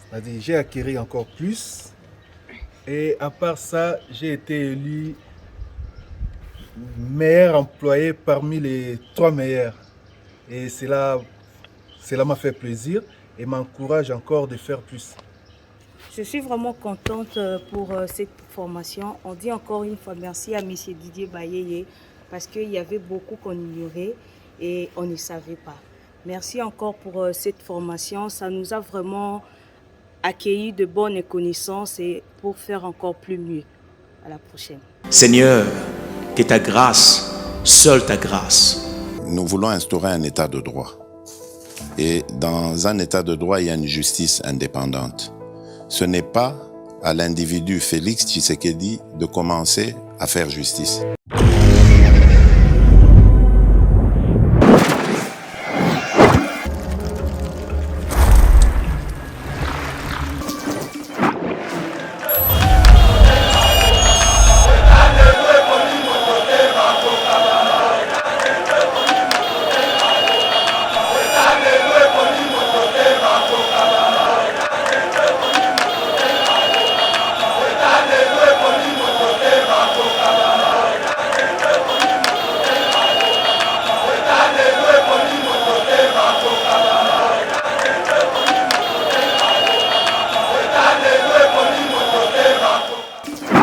c'est-à-dire j'ai acquis encore plus. Et à part ça, j'ai été élu meilleur employé parmi les 3 meilleurs. Et cela m'a fait plaisir et m'encourage encore de faire plus. Je suis vraiment contente pour cette formation. On dit encore une fois merci à M. Didier Bayeye parce qu'il y avait beaucoup qu'on ignorait et on ne savait pas. Merci encore pour cette formation. Ça nous a vraiment accueilli de bonnes connaissances et pour faire encore plus mieux. À la prochaine. Seigneur, que ta grâce, seule ta grâce. Nous voulons instaurer un état de droit. Et dans un état de droit, il y a une justice indépendante. Ce n'est pas à l'individu Félix Tshisekedi de commencer à faire justice.